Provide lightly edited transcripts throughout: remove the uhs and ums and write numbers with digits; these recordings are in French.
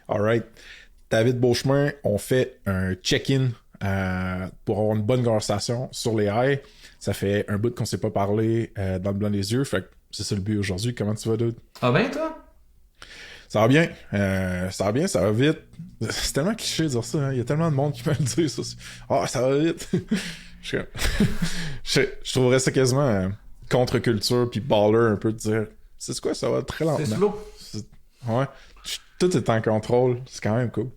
Alright. David Beauchemin, on fait un check-in pour avoir une bonne conversation sur les AI. Ça fait un bout qu'on s'est pas parlé dans le blanc des yeux. Fait que c'est ça le but aujourd'hui. Comment tu vas, dude? Ah ben toi? Ça va bien. Ça va bien, ça va vite. C'est tellement cliché de dire ça. Hein. Il y a tellement de monde qui me le dit ça. Ah, ça va vite. je, je trouverais ça quasiment contre-culture puis baller un peu de dire c'est quoi, ça va très C'est lentement. slow. Ouais. Tout est en contrôle. C'est quand même cool.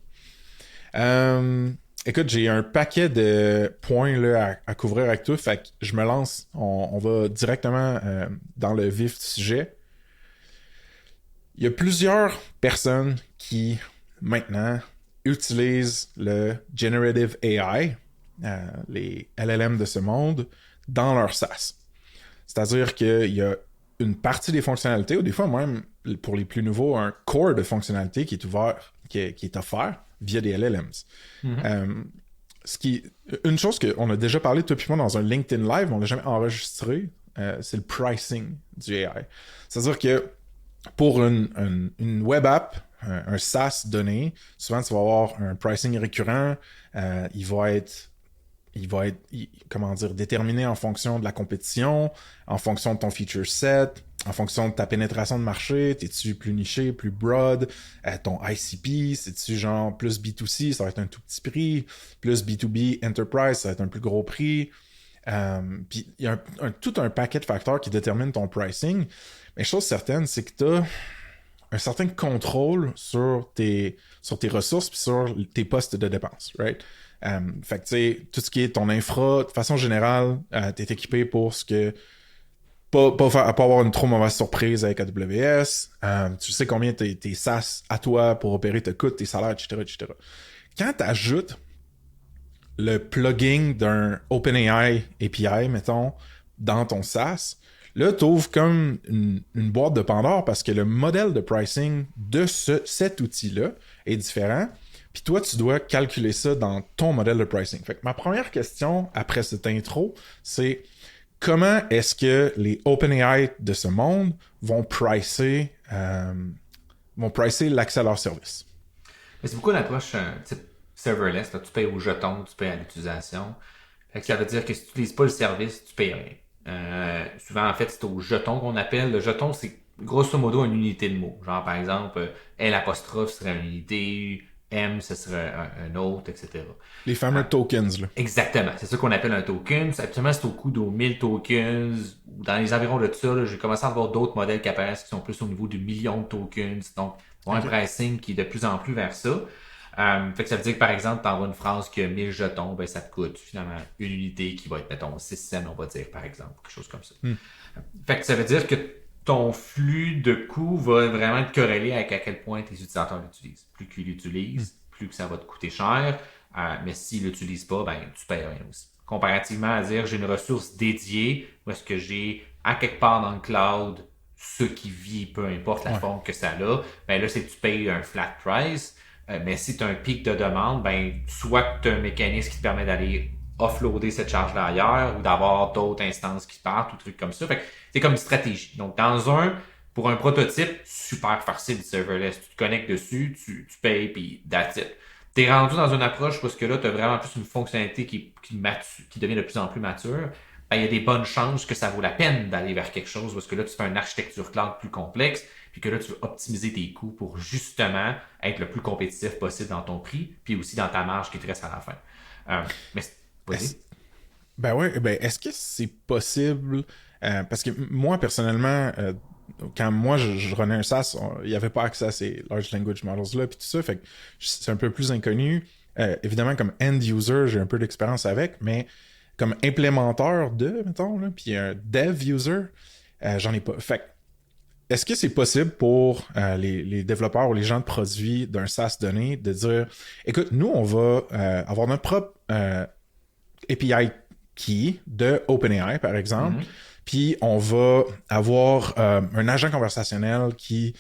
Euh, Écoute, j'ai un paquet de points là, à couvrir avec toi. Fait que je me lance. On va directement dans le vif du sujet. Il y a plusieurs personnes qui, maintenant, utilisent le Generative AI, les LLM de ce monde, dans leur SaaS. C'est-à-dire qu'il y a une partie des fonctionnalités, ou des fois même, pour les plus nouveaux, un core de fonctionnalités qui est ouvert, qui est offert via des LLMs. Mhm. Euh, une chose qu'on a déjà parlé, toi et moi, dans un LinkedIn Live, mais on l'a jamais enregistré, c'est le pricing du AI. C'est-à-dire que pour une web app, un SaaS donné, souvent tu vas avoir un pricing récurrent, il va être comment dire, déterminé en fonction de la compétition, en fonction de ton feature set, en fonction de ta pénétration de marché, t'es-tu plus niché, plus broad, ton ICP, c'est-tu genre plus B2C, ça va être un tout petit prix, plus B2B Enterprise, ça va être un plus gros prix. Puis il y a tout un paquet de facteurs qui déterminent ton pricing. Mais chose certaine, c'est que tu as un certain contrôle sur tes ressources puis sur tes postes de dépenses, right? Fait que tu sais, tout ce qui est ton infra, de façon générale, tu es équipé pour ce que pas avoir une trop mauvaise surprise avec AWS. Tu sais combien tes SaaS à toi pour opérer te coûtent, tes salaires, etc., etc. Quand tu ajoutes le plugging d'un OpenAI API, mettons, dans ton SaaS, là, tu ouvres comme une boîte de Pandore parce que le modèle de pricing de cet outil-là est différent. Puis toi, tu dois calculer ça dans ton modèle de pricing. Fait que ma première question après cette intro, c'est comment est-ce que les OpenAI de ce monde vont pricer l'accès à leur service? Mais c'est beaucoup l'approche type serverless. Là. Tu payes au jeton, tu payes à l'utilisation. Fait que ça veut dire que si tu n'utilises pas le service, tu payes rien. Souvent, en fait, c'est au jeton qu'on appelle. Le jeton, c'est grosso modo une unité de mots. Genre, par exemple, L apostrophe serait une unité, M, ce serait un autre, etc. Les Euh, fameux tokens, là. Exactement. C'est ça qu'on appelle un token. Absolument, c'est au coût de 1000 tokens. Dans les environs de ça, j'ai commencé à voir d'autres modèles qui apparaissent qui sont plus au niveau du million de tokens. Donc, un OK. pricing qui est de plus en plus vers ça. Fait que ça veut dire que, par exemple, tu envoies une phrase qui a 1000 jetons, ben, ça te coûte finalement une unité qui va être, mettons, 6 cents, on va dire, par exemple, quelque chose comme ça. Hmm. Fait que ça veut dire que ton flux de coûts va vraiment être corrélé avec à quel point tes utilisateurs l'utilisent. Plus qu'ils Hmm. l'utilisent, plus que ça va te coûter cher. Mais s'ils l'utilisent pas, ben, tu payes rien aussi. Comparativement à dire, j'ai une ressource dédiée, où est-ce que j'ai, à quelque part dans le cloud, ce qui vit, peu importe la Ouais. forme que ça a, ben là, c'est que tu payes un flat price. Mais si tu as un pic de demande, ben, soit tu as un mécanisme qui te permet d'aller offloader cette charge-là ailleurs ou d'avoir d'autres instances qui partent ou trucs comme ça. Fait que c'est comme une stratégie. Donc, pour un prototype, super facile serverless. Tu te connectes dessus, tu payes, puis that's it. T'es rendu dans une approche parce que là, tu as vraiment plus une fonctionnalité qui devient de plus en plus mature. Ben, il y a des bonnes chances que ça vaut la peine d'aller vers quelque chose parce que là, tu fais une architecture cloud plus complexe, puis que là, tu veux optimiser tes coûts pour justement être le plus compétitif possible dans ton prix, puis aussi dans ta marge qui te reste à la fin. Mais Est-ce- vas-y. Ben ouais, ben est-ce que c'est possible? Parce que moi, personnellement, quand moi je renais un SaaS, il n'y avait pas accès à ces large language models-là, puis tout ça, fait que c'est un peu plus inconnu. Évidemment, comme end user, j'ai un peu d'expérience avec, mais comme implémenteur de, mettons, là, puis un dev user, j'en ai pas. Fait que, est-ce que c'est possible pour les développeurs ou les gens de produits d'un SaaS donné de dire, écoute, nous, on va avoir notre propre API key de OpenAI, par exemple. Mhm. Puis on va avoir un agent conversationnel qui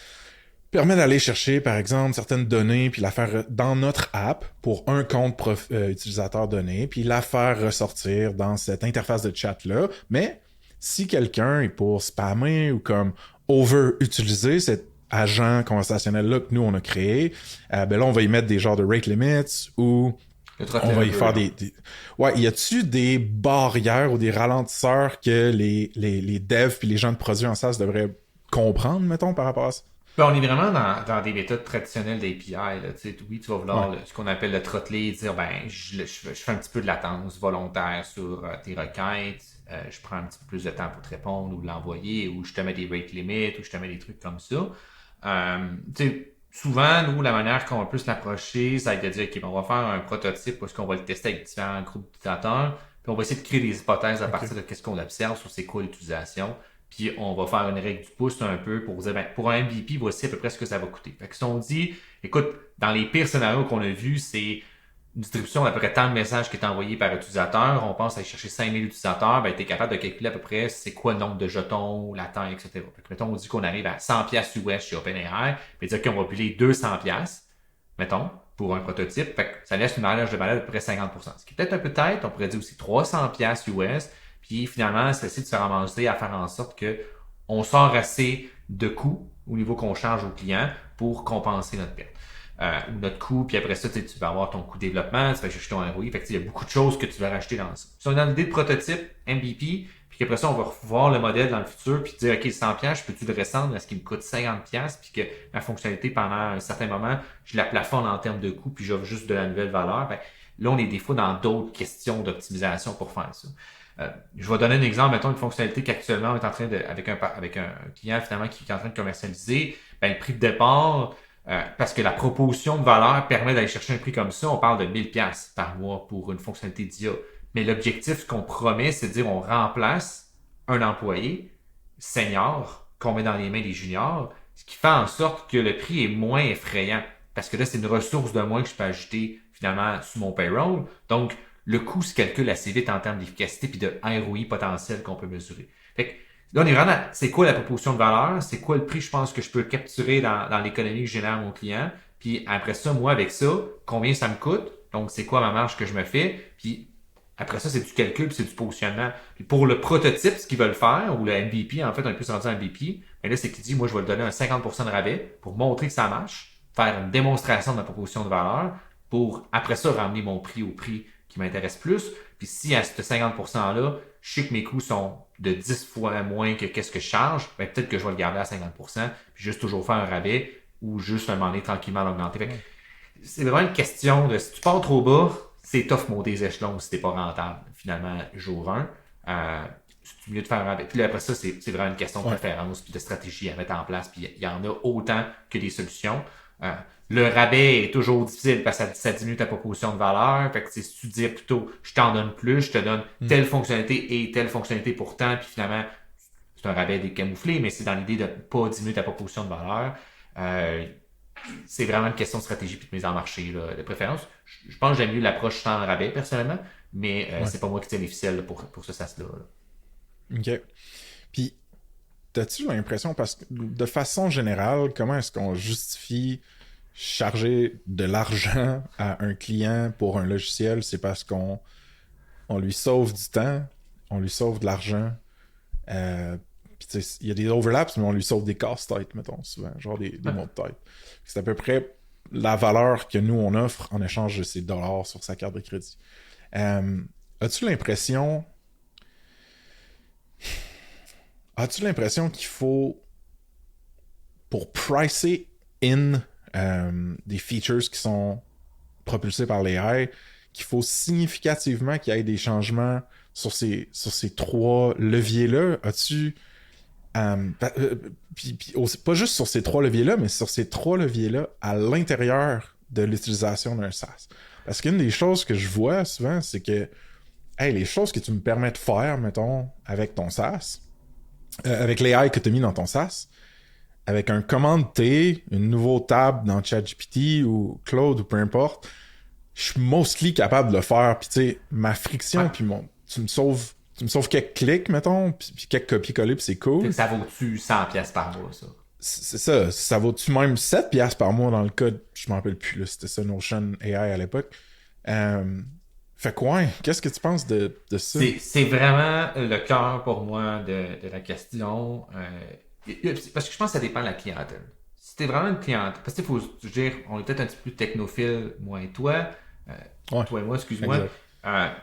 permet d'aller chercher, par exemple, certaines données, puis la faire dans notre app pour un compte utilisateur donné, puis la faire ressortir dans cette interface de chat-là. Mais si quelqu'un est pour spammer ou comme over-utiliser agent conversationnel-là que nous, on a créé, ben là, on va y mettre des genres de rate limits ou on va y faire des... Ouais, y a-tu des barrières ou des ralentisseurs que les devs puis les gens de produits en SaaS devraient comprendre, mettons, par rapport à ça? Ben, on est vraiment dans des méthodes traditionnelles d'API. Là. Oui, tu vas vouloir Ouais. ce qu'on appelle le throttler, dire ben je fais un petit peu de latence volontaire sur tes requêtes, je prends un petit peu plus de temps pour te répondre ou l'envoyer, ou je te mets des rate limits, ou je te mets des trucs comme ça. Souvent, nous, la manière qu'on va plus l'approcher, ça va être de dire, OK, on va faire un prototype parce qu'on va le tester avec différents groupes d'utilisateurs, puis on va essayer de créer des hypothèses à partir de ce qu'on observe sur c'est quoi l'utilisation. Puis on va faire une règle du pouce un peu pour dire, ben, pour un MVP, voici à peu près ce que ça va coûter. Fait que si on dit, écoute, dans les pires scénarios qu'on a vus, c'est une distribution d'à peu près tant de messages qui est envoyé par utilisateur, on pense à aller chercher 5000 utilisateurs, ben, tu es capable de calculer à peu près c'est quoi le nombre de jetons, la taille, etc. Fait que, mettons, on dit qu'on arrive à 100$ US chez OpenAI, puis dire qu'on va piler 200$, mettons, pour un prototype. Fait que ça laisse une marge de valeur de près 50%. Ce qui est peut-être un peu tête, on pourrait dire aussi 300$ US, puis finalement, c'est essayer de se ramasser à faire en sorte que on sort assez de coûts au niveau qu'on charge au client pour compenser notre perte. Ou notre coût, puis après ça, tu vas avoir ton coût de développement, tu vas chercher ton ROI. Fait que, il y a beaucoup de choses que tu vas racheter dans ça. Si on est dans l'idée de prototype, MVP, puis qu'après ça, on va revoir le modèle dans le futur, puis dire, OK, 100$, je peux-tu le descendre à ce qui me coûte 50$, puis que ma fonctionnalité, pendant un certain moment, je la plafonne en termes de coût, puis j'offre juste de la nouvelle valeur. Ben, là, on est des fois dans d'autres questions d'optimisation pour faire ça. Je vais donner un exemple, mettons une fonctionnalité qu'actuellement on est en train de, avec un client finalement qui est en train de commercialiser, ben, le prix de départ, parce que la proposition de valeur permet d'aller chercher un prix comme ça, on parle de 1000$ par mois pour une fonctionnalité d'IA. Mais l'objectif, ce qu'on promet, c'est de dire on remplace un employé senior qu'on met dans les mains des juniors, ce qui fait en sorte que le prix est moins effrayant. Parce que là, c'est une ressource de moins que je peux ajouter finalement sous mon payroll. Donc, le coût se calcule assez vite en termes d'efficacité puis de ROI potentiel qu'on peut mesurer. Fait que là, on est vraiment c'est quoi la proposition de valeur, c'est quoi le prix, je pense, que je peux capturer dans l'économie que je génère à mon client, puis après ça, moi, avec ça, combien ça me coûte, donc c'est quoi ma marge que je me fais, puis après ça, c'est du calcul, puis c'est du positionnement. Puis pour le prototype, ce qu'ils veulent faire, ou le MVP, en fait, on est plus rendu en MVP, mais là, c'est qu'il dit, moi, je vais le donner un 50% de rabais pour montrer que ça marche, faire une démonstration de ma proposition de valeur, pour après ça, ramener mon prix au prix qui m'intéresse plus. Puis si à ce 50%-là, je sais que mes coûts sont de 10 fois moins que qu'est-ce que je charge, ben peut-être que je vais le garder à 50%, puis juste toujours faire un rabais ou juste un moment donné tranquillement l'augmenter. Fait que c'est vraiment une question de si tu pars trop bas, c'est tough monter les échelons si t'es pas rentable. Finalement, jour 1, c'est mieux de faire un rabais. Puis là, après ça, c'est vraiment une question de préférence puis de stratégie à mettre en place. Puis il y en a autant que des solutions. Le rabais est toujours difficile parce que ça diminue ta proposition de valeur. Fait que si tu dis plutôt je t'en donne plus, je te donne telle fonctionnalité et telle fonctionnalité pourtant, puis finalement, c'est un rabais décamouflé, mais c'est dans l'idée de pas diminuer ta proposition de valeur. C'est vraiment une question de stratégie puis de mise en marché là, de préférence. Je pense que j'aime mieux l'approche sans rabais personnellement, mais c'est pas moi qui tiens les ficelles là, pour ce sas-là. Là. OK. Puis, t'as-tu l'impression, parce que de façon générale, comment est-ce qu'on justifie charger de l'argent à un client pour un logiciel? C'est parce qu'on lui sauve du temps, on lui sauve de l'argent. Puis tu sais, il y a des overlaps, mais on lui sauve des casse-têtes, mettons, souvent, genre des maux de tête. C'est à peu près la valeur que nous, on offre en échange de ces dollars sur sa carte de crédit. As-tu l'impression... As-tu l'impression qu'il faut, pour pricer in des features qui sont propulsés par l'AI, qu'il faut significativement qu'il y ait des changements sur ces trois leviers-là? As-tu... pas juste sur ces trois leviers-là, mais sur ces trois leviers-là à l'intérieur de l'utilisation d'un SaaS. Parce qu'une des choses que je vois souvent, c'est que les choses que tu me permets de faire, mettons, avec ton SaaS, avec l'AI que tu as mis dans ton SaaS, avec un commande T, une nouvelle table dans ChatGPT ou Claude ou peu importe, je suis mostly capable de le faire. Puis tu sais, ma friction, puis tu me sauves quelques clics, mettons, puis quelques copier-coller, puis c'est cool. Ça vaut-tu 100$ par mois, ça? C'est ça. Ça vaut-tu même 7$ par mois dans le code? Je m'en rappelle plus, là. C'était ça, Notion AI à l'époque. Fait quoi? Qu'est-ce que tu penses de ça? C'est vraiment le cœur pour moi de la question. Parce que je pense que ça dépend de la clientèle. t'es vraiment une cliente, parce qu'il faut se dire, on est peut-être un petit peu technophile, moi et toi, toi et moi, excuse-moi, exact.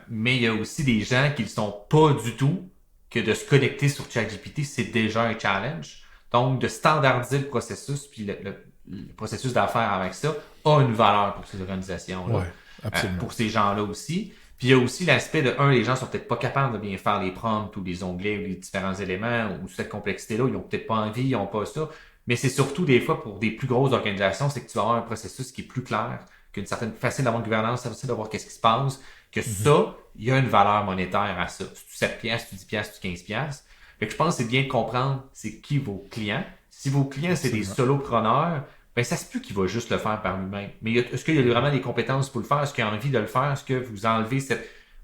mais il y a aussi des gens qui ne le sont pas du tout, que de se connecter sur ChatGPT, c'est déjà un challenge. Donc, de standardiser le processus, puis le processus d'affaires avec ça, a une valeur pour ces organisations-là, Ouais, absolument. pour ces gens-là aussi. Puis il y a aussi l'aspect de, les gens sont peut-être pas capables de bien faire les prompts ou les onglets ou les différents éléments ou cette complexité-là, ils ont peut-être pas envie, ils ont pas ça. Mais c'est surtout des fois pour des plus grosses organisations, c'est que tu vas avoir un processus qui est plus clair, qu'une certaine facile d'avoir une gouvernance, facile de voir qu'est-ce qui se passe, que ça, il y a une valeur monétaire à ça. Si tu 7 piastres, si tu 10 piastres, si tu 15 piastres. Fait que je pense que c'est bien de comprendre c'est qui vos clients. Si vos clients, c'est des Absolument. solopreneurs, ben ça se peut qu'il va juste le faire par lui-même. Mais est-ce qu'il y a vraiment des compétences pour le faire? Est-ce qu'il a envie de le faire? Est-ce que vous enlevez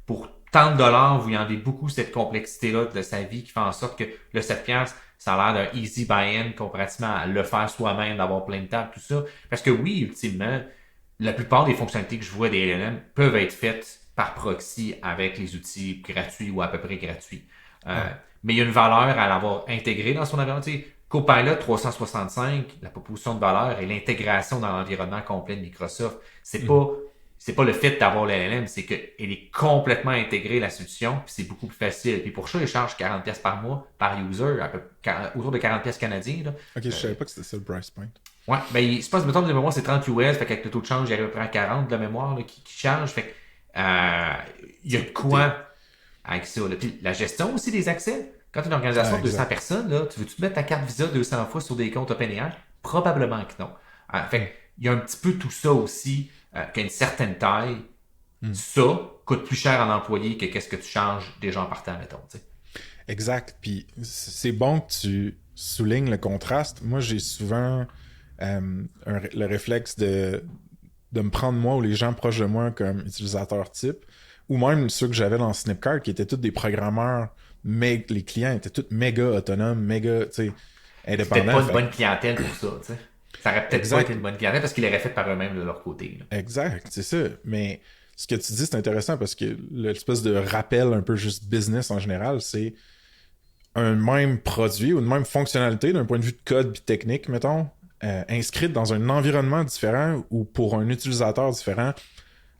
pour tant de dollars, vous y enlevez beaucoup cette complexité-là de sa vie qui fait en sorte que le 7 piastres, ça a l'air d'un easy buy-in comparativement à le faire soi-même, d'avoir plein de tables, tout ça. Parce que oui, ultimement, la plupart des fonctionnalités que je vois des LLM peuvent être faites par proxy avec les outils gratuits ou à peu près gratuits. Ouais. Mais il y a une valeur à l'avoir intégré dans son environnement. Tu sais, Copilot 365, la proposition de valeur et l'intégration dans l'environnement complet de Microsoft, c'est pas le fait d'avoir l'LLM, c'est qu'elle est complètement intégrée la solution, puis c'est beaucoup plus facile. Puis pour ça, ils chargent 40 pièces par mois par user, autour de 40 pièces canadiens là. Ok, je savais pas que c'était ça le price point. Ouais, ben il se passe, mettons, de mémoire, c'est 30 US, fait qu'avec le taux de change, il y a à peu près à 40 de mémoire là, qui charge. Fait que, il y a de quoi avec ça. Là. Puis la gestion aussi des accès. Quand tu as une organisation de 200 Exact. personnes, là, tu veux-tu te mettre ta carte Visa 200 fois sur des comptes OpenAI? Probablement que non. Fait que, il y a un petit peu tout ça aussi, qu'à une certaine taille, ça coûte plus cher en employé que qu'est-ce que tu changes des gens partant, mettons. Tu sais. Exact. Puis c'est bon que tu soulignes le contraste. Moi, j'ai souvent le réflexe de me prendre moi ou les gens proches de moi comme utilisateur type, ou même ceux que j'avais dans Snipcart qui étaient tous des programmeurs, mais les clients étaient tous méga autonomes, méga, tu sais, C'est peut-être indépendants. pas une bonne clientèle pour ça. Tu sais. Ça aurait peut-être pas Exact. été une bonne clientèle parce qu'ils l'auraient fait par eux-mêmes de leur côté. Là. Exact, c'est ça. Mais ce que tu dis, c'est intéressant parce que l'espèce de rappel un peu juste business en général, c'est un même produit ou une même fonctionnalité d'un point de vue de code puis technique, mettons, inscrite dans un environnement différent ou pour un utilisateur différent,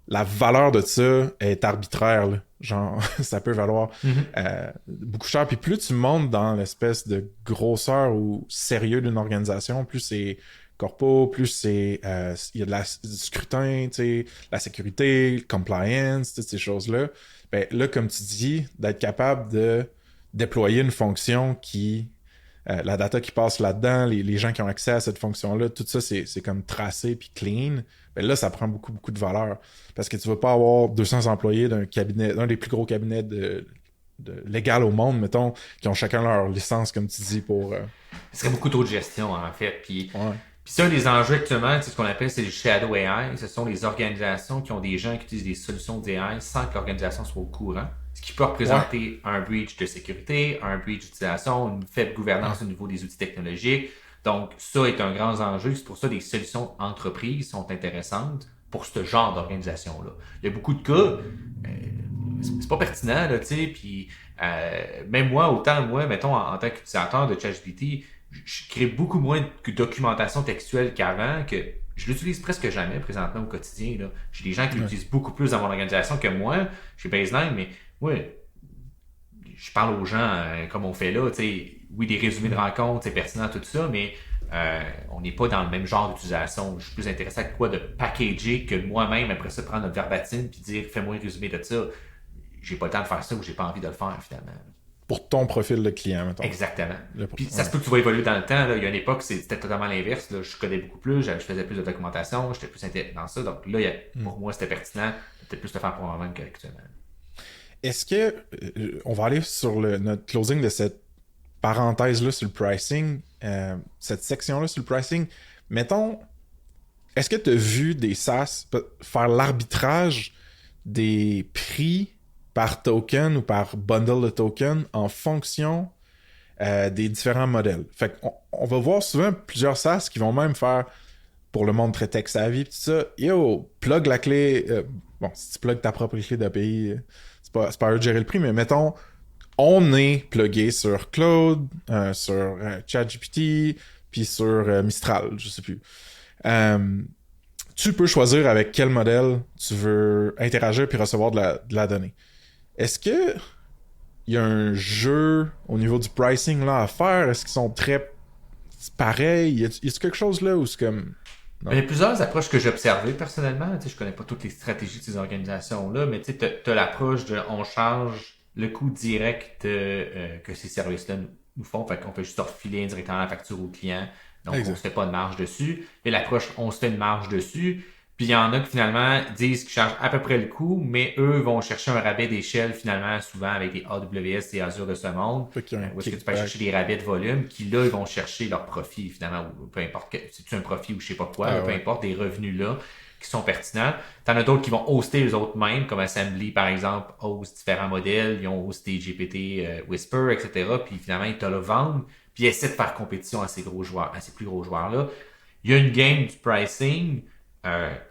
la valeur de ça est arbitraire. Là. Genre, ça peut valoir beaucoup cher. Puis plus tu montes dans l'espèce de grosseur ou sérieux d'une organisation, plus c'est corpo, plus c'est il y a du scrutin, tu sais, la sécurité, le compliance, toutes ces choses-là. Ben là, comme tu dis, d'être capable de déployer une fonction qui la data qui passe là-dedans, les gens qui ont accès à cette fonction-là, tout ça, c'est comme tracé puis clean. Ben là, ça prend beaucoup, beaucoup de valeur. Parce que tu vas pas avoir 200 employés d'un des plus gros cabinets de légal au monde, mettons, qui ont chacun leur licence, comme tu dis, pour... Ce serait beaucoup trop de gestion, en fait. Ouais. Puis ça, les enjeux actuellement, c'est ce qu'on appelle, c'est les shadow AI. Ce sont les organisations qui ont des gens qui utilisent des solutions d'AI sans que l'organisation soit au courant. Ce qui peut représenter un breach de sécurité, un breach d'utilisation, une faible gouvernance au niveau des outils technologiques. Donc, ça est un grand enjeu. C'est pour ça que des solutions entreprises sont intéressantes pour ce genre d'organisation-là. Il y a beaucoup de cas, c'est pas pertinent, là, tu sais, puis même moi, autant moi, mettons, en tant qu'utilisateur de ChatGPT, je crée beaucoup moins de documentation textuelle qu'avant, que je l'utilise presque jamais présentement au quotidien. Là. J'ai des gens qui l'utilisent beaucoup plus dans mon organisation que moi, chez Baseline, mais ouais, je parle aux gens comme on fait là, tu sais, oui, des résumés de rencontres, c'est pertinent, tout ça, mais on n'est pas dans le même genre d'utilisation. Je suis plus intéressé à quoi de packager que moi-même, après ça, prendre notre verbatim puis dire fais-moi un résumé de ça. J'ai pas le temps de faire ça ou j'ai pas envie de le faire finalement. Pour ton profil de client, mettons. Exactement. Puis ça se peut que tu vas évoluer dans le temps. Là. Il y a une époque, c'était totalement l'inverse. Là. Je codais beaucoup plus, je faisais plus de documentation, j'étais plus intéressé dans ça. Donc là, pour moi, c'était pertinent. Peut-être plus le faire pour moi-même qu'actuellement. Est-ce que... on va aller sur notre closing de cette parenthèse-là sur le pricing, cette section-là sur le pricing. Mettons, est-ce que tu as vu des SaaS faire l'arbitrage des prix par token ou par bundle de tokens en fonction des différents modèles? Fait qu'on on va voir souvent plusieurs SaaS qui vont même faire, pour le monde très tech-savvy, tout ça, yo, plug la clé... bon, si tu plugues ta propre clé d'API, c'est pas à eux de gérer le prix, mais mettons, on est plugué sur Claude, sur ChatGPT, puis sur Mistral, je sais plus. Tu peux choisir avec quel modèle tu veux interagir puis recevoir de la donnée. Est-ce que il y a un jeu au niveau du pricing là à faire? Est-ce qu'ils sont très pareils? Y a-t-il quelque chose là où c'est comme... Non. Il y a plusieurs approches que j'ai observées personnellement. Tu sais, je connais pas toutes les stratégies de ces organisations-là, mais tu sais, t'as l'approche de on charge le coût direct que ces services-là nous font, fait qu'on fait juste refiler indirectement la facture au client, donc Exact. on se fait pas de marge dessus. Et l'approche on se fait une marge dessus. Puis il y en a qui finalement disent qu'ils chargent à peu près le coût, mais eux vont chercher un rabais d'échelle finalement souvent avec des AWS et Azure de ce monde. Fait qu'il y a un Où est-ce que tu peux kickback. chercher des rabais de volume qui là ils vont chercher leur profit finalement, ou peu importe si tu un profit ou je sais pas quoi, peu importe des revenus là qui sont pertinents. T'en as d'autres qui vont hoster les autres mêmes, comme Assembly par exemple, host différents modèles, ils ont hosté GPT, Whisper, etc. Puis finalement ils te le vendent, puis ils essaient de faire compétition à ces gros joueurs, à ces plus gros joueurs là. Il y a une game du pricing.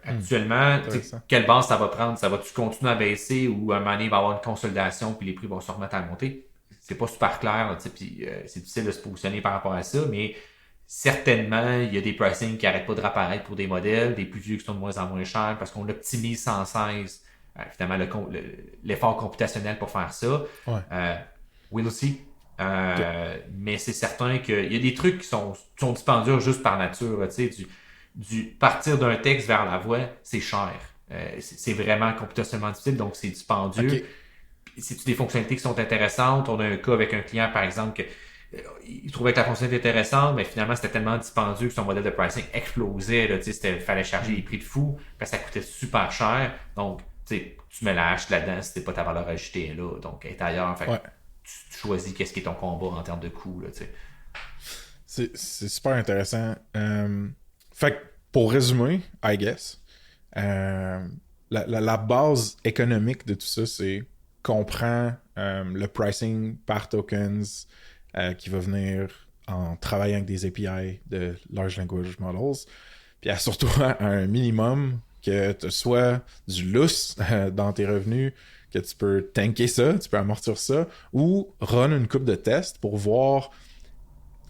Actuellement, quelle base ça va prendre? Ça va-tu continuer à baisser ou à un moment donné, il va y avoir une consolidation puis les prix vont se remettre à monter? C'est pas super clair, puis c'est difficile de se positionner par rapport à ça, mais certainement, il y a des pricing qui n'arrêtent pas de réapparaître pour des modèles, des plus vieux qui sont de moins en moins chers parce qu'on optimise sans cesse finalement l'effort computationnel pour faire ça. We'll see. Mais c'est certain qu'il y a des trucs qui sont dispendieux juste par nature, tu sais, du partir d'un texte vers la voix, c'est cher. C'est vraiment computationnellement difficile, donc c'est dispendieux. Okay. C'est-tu des fonctionnalités qui sont intéressantes? On a un cas avec un client, par exemple, que il trouvait que la fonctionnalité était intéressante, mais finalement, c'était tellement dispendieux que son modèle de pricing explosait. Il fallait charger des prix de fou, parce que ça coûtait super cher. Donc, tu mets la hache là-dedans, c'était pas ta valeur ajoutée là. Donc, elle est ailleurs. Fait tu choisis qu'est-ce qui est ton combat en termes de coût. Là, c'est super intéressant. Fait que, pour résumer, I guess, la base économique de tout ça, c'est qu'on prend le pricing par tokens qui va venir en travaillant avec des API de Large Language Models, puis surtout à un minimum que tu sois du lousse dans tes revenus, que tu peux tanker ça, tu peux amortir ça, ou run une coupe de tests pour voir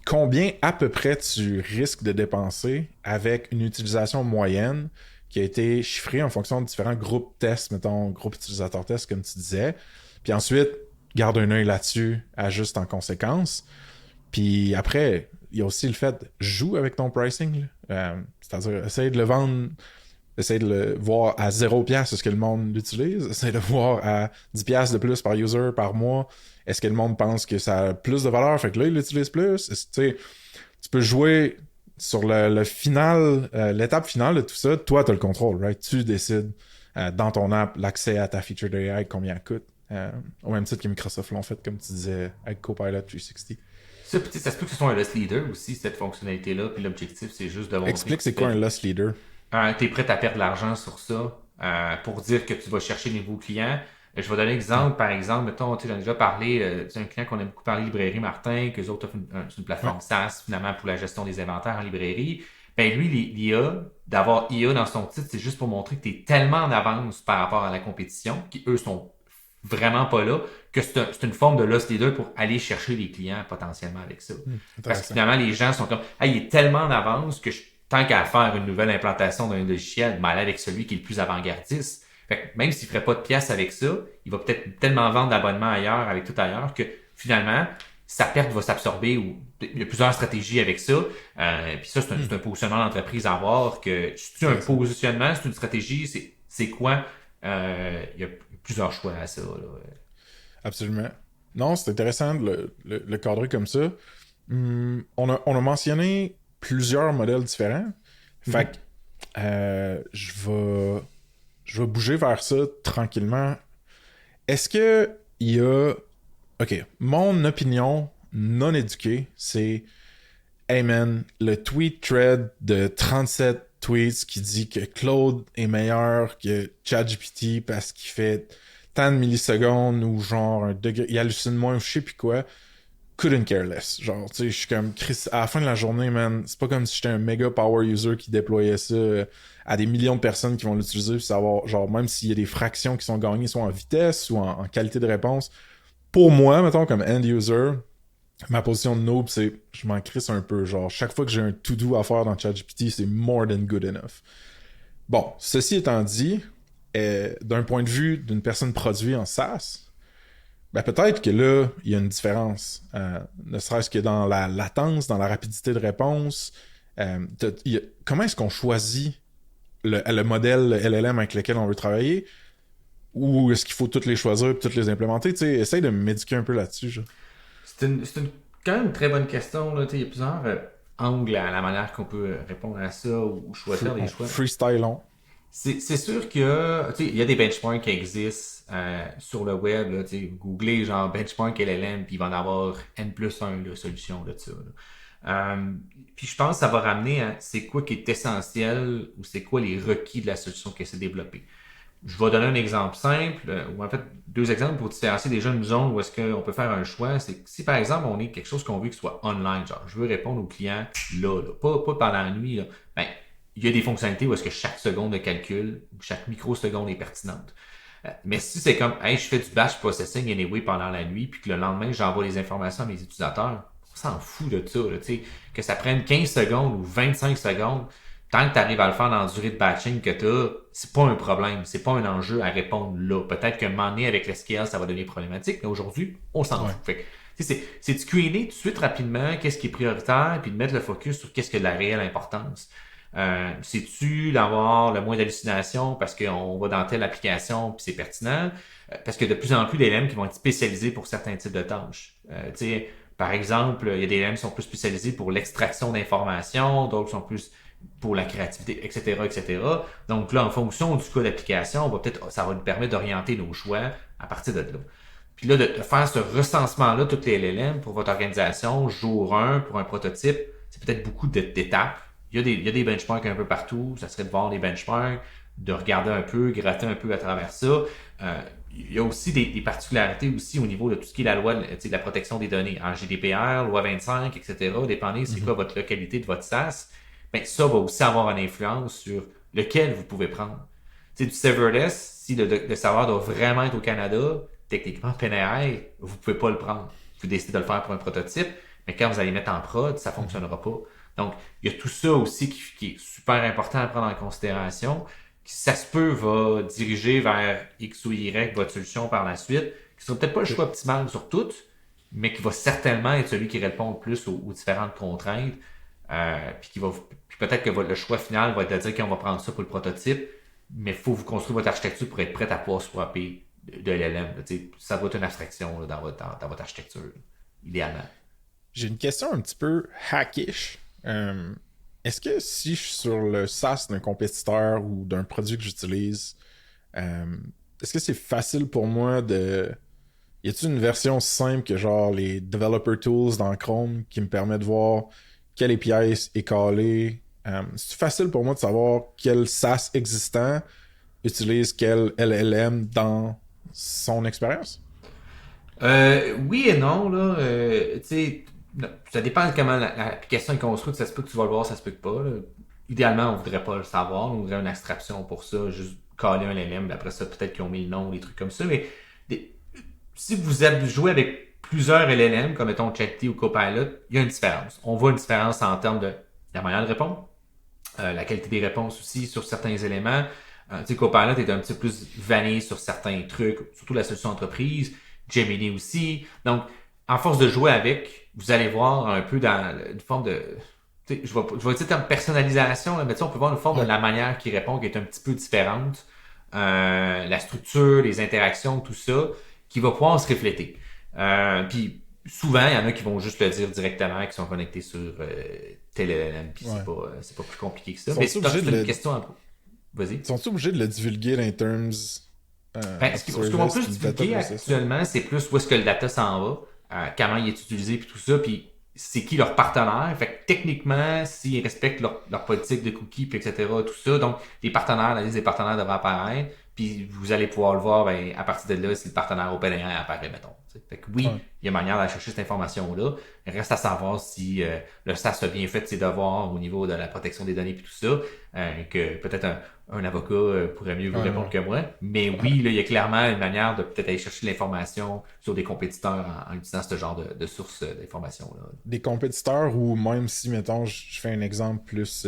combien à peu près tu risques de dépenser avec une utilisation moyenne qui a été chiffrée en fonction de différents groupes tests, mettons groupe utilisateur test comme tu disais. Puis ensuite, garde un œil là-dessus, ajuste en conséquence. Puis après, il y a aussi le fait, joue avec ton pricing. C'est-à-dire, essaye de le vendre, essaye de le voir à 0$, est-ce que le monde l'utilise? Essaye de le voir à 10$ de plus par user par mois. Est-ce que le monde pense que ça a plus de valeur? Fait que là, il l'utilise plus. Tu peux jouer sur le final, l'étape finale de tout ça. Toi, tu as le contrôle, right? Tu décides dans ton app l'accès à ta feature d'AI, combien elle coûte. Au même titre que Microsoft l'ont fait, comme tu disais, avec Copilot 360. Ça se peut que ce soit un loss leader aussi, cette fonctionnalité-là. Puis l'objectif, c'est juste de montrer. Explique c'est quoi un loss leader. Tu es prêt à perdre de l'argent sur ça pour dire que tu vas chercher des nouveaux clients. Je vais donner un exemple. Par exemple, mettons, j'en ai déjà parlé, c'est un client qu'on a beaucoup parlé, Librairie Martin, qu'eux autres offrent une plateforme SaaS finalement pour la gestion des inventaires en librairie. Ben lui, l'IA, d'avoir IA dans son titre, c'est juste pour montrer que tu es tellement en avance par rapport à la compétition, qui eux sont vraiment pas là, que c'est une forme de loss leader pour aller chercher les clients potentiellement avec ça. Parce que finalement, les gens sont comme, il est tellement en avance que tant qu'à faire une nouvelle implantation d'un logiciel, aller avec celui qui est le plus avant-gardiste. Fait que même s'il ferait pas de pièces avec ça, il va peut-être tellement vendre d'abonnements ailleurs, avec tout ailleurs, que finalement, sa perte va s'absorber ou il y a plusieurs stratégies avec ça. Puis ça, c'est un positionnement d'entreprise à avoir que c'est un positionnement, c'est une stratégie, c'est quoi? Il y a plusieurs choix à ça. Là. Absolument. Non, c'est intéressant de le cadrer comme ça. On a mentionné plusieurs modèles différents. Fait que je vais bouger vers ça tranquillement. Est-ce que il y a... OK, mon opinion non éduquée, c'est hey man, le tweet thread de 37 tweets qui dit que Claude est meilleur que ChatGPT parce qu'il fait tant de millisecondes ou genre un degré, il hallucine moins ou je sais plus quoi. Couldn't care less. Genre, tu sais, je suis comme Chris, à la fin de la journée, man, c'est pas comme si j'étais un méga power user qui déployait ça à des millions de personnes qui vont l'utiliser puis savoir, genre, même s'il y a des fractions qui sont gagnées, soit en vitesse ou en qualité de réponse. Pour moi, mettons, comme end user, Ma position de noob, c'est je m'en crisse un peu. Genre, chaque fois que j'ai un to-do à faire dans ChatGPT, c'est more than good enough. Bon, ceci étant dit, d'un point de vue d'une personne produite en SaaS, ben peut-être que là, il y a une différence. Ne serait-ce que dans la latence, dans la rapidité de réponse. Comment est-ce qu'on choisit le modèle LLM avec lequel on veut travailler? Ou est-ce qu'il faut toutes les choisir et toutes les implémenter? Tu sais, essaye de m'éduquer un peu là-dessus. Genre. Quand même une très bonne question. Là. Il y a plusieurs angles à la manière qu'on peut répondre à ça ou choisir des choix. Freestylons. C'est sûr que il y a des benchmarks qui existent sur le web. Là, googlez genre benchmark LLM, puis il va en avoir N plus 1 là, solution de ça. Puis je pense que ça va ramener à c'est quoi qui est essentiel ou c'est quoi les requis de la solution qui s'est développée. Je vais donner un exemple simple, ou en fait deux exemples pour différencier déjà une zone où est-ce qu'on peut faire un choix. C'est que si par exemple on est quelque chose qu'on veut que ce soit online, genre je veux répondre aux clients là, pas pendant la nuit, là, ben il y a des fonctionnalités où est-ce que chaque seconde de calcul, chaque microseconde est pertinente. Mais si c'est comme, hey, je fais du batch processing anyway pendant la nuit, puis que le lendemain, j'envoie les informations à mes utilisateurs, on s'en fout de ça, là, que ça prenne 15 secondes ou 25 secondes, tant que tu arrives à le faire dans la durée de batching que tu as, c'est pas un problème, c'est pas un enjeu à répondre là. Peut-être qu'un moment donné, avec SQL, ça va devenir problématique, mais aujourd'hui, on s'en fout. Fait que, c'est de screener tout de suite rapidement qu'est-ce qui est prioritaire, puis de mettre le focus sur qu'est-ce qui a de la réelle importance. C'est-tu d'avoir le moins d'hallucinations parce qu'on va dans telle application puis c'est pertinent? Parce que de plus en plus d'LM qui vont être spécialisés pour certains types de tâches. Par exemple, il y a des LM qui sont plus spécialisés pour l'extraction d'informations, d'autres sont plus pour la créativité, etc., etc. Donc là, en fonction du cas d'application, ça va nous permettre d'orienter nos choix à partir de là. Puis là, de faire ce recensement-là, toutes les LLM pour votre organisation, jour 1, pour un prototype, c'est peut-être beaucoup d'étapes. Il y a des benchmarks un peu partout. Ça serait de voir les benchmarks, de regarder un peu, gratter un peu à travers ça. Il y a aussi des particularités aussi au niveau de tout ce qui est la loi de la protection des données. En GDPR, loi 25, etc. Dépendez c'est quoi votre localité de votre SaaS. Ben, ça va aussi avoir une influence sur lequel vous pouvez prendre. T'sais, du serverless, si le serveur doit vraiment être au Canada, techniquement, PNAI, vous pouvez pas le prendre. Vous décidez de le faire pour un prototype, mais quand vous allez mettre en prod, ça fonctionnera pas. Donc, il y a tout ça aussi qui est super important à prendre en considération, qui, ça se peut, va diriger vers X ou Y votre solution par la suite, qui sera peut-être pas le choix optimal sur toutes, mais qui va certainement être celui qui répond le plus aux différentes contraintes, puis peut-être que le choix final va être de dire qu'on va prendre ça pour le prototype, mais il faut vous construire votre architecture pour être prête à pouvoir swapper de LLM. Ça va être une abstraction là, dans votre architecture, idéalement. J'ai une question un petit peu hackish. Est-ce que si je suis sur le SaaS d'un compétiteur ou d'un produit que j'utilise, est-ce que c'est facile pour moi de... Y a-t-il une version simple que genre les developer tools dans Chrome qui me permet de voir quelle API est calée? C'est facile pour moi de savoir quel SaaS existant utilise quel LLM dans son expérience? Oui et non, là. Tu sais, ça dépend de comment l'application est construite. Ça se peut que tu vas le voir, ça se peut que pas. Là. Idéalement, on voudrait pas le savoir. On voudrait une abstraction pour ça, juste caler un LLM. Mais après ça, peut-être qu'ils ont mis le nom, des trucs comme ça. Mais si vous jouez avec plusieurs LLM, comme mettons ChatGPT ou Copilot, il y a une différence. On voit une différence en termes de la manière de répondre, la qualité des réponses aussi sur certains éléments. Tu sais, Copilot est un petit peu plus vanille sur certains trucs, surtout la solution entreprise. Gemini aussi. Donc, en force de jouer avec, vous allez voir un peu dans une forme de... Je vais dire en personnalisation, là, mais on peut voir une forme de la manière qu'il répond qui est un petit peu différente. La structure, les interactions, tout ça, qui va pouvoir se refléter. Puis souvent, il y en a qui vont juste le dire directement, qui sont connectés sur tel LLM, puis c'est pas plus compliqué que ça. Mais c'est une question un peu. Vas-y. Sont-ils obligés de le divulguer dans les terms? Ce qu'ils vont plus divulguer actuellement, c'est plus où est-ce que le data s'en va, comment il est utilisé, puis tout ça, puis c'est qui leur partenaire. Fait que techniquement, s'ils respectent leur politique de cookies, puis etc., tout ça, donc les partenaires, la liste des partenaires devrait apparaître, puis vous allez pouvoir le voir à partir de là si le partenaire OpenAI apparaît, mettons. T'sais. Fait que oui, Ouais. il y a manière d'aller chercher cette information-là. Il reste à savoir si le SAS a bien fait ses devoirs au niveau de la protection des données et tout ça, que peut-être un avocat pourrait mieux vous répondre Ouais. que moi. Mais oui, là, il y a clairement une manière de peut-être aller chercher l'information sur des compétiteurs en utilisant ce genre de sources d'informations-là. Des compétiteurs ou même si, mettons, je fais un exemple plus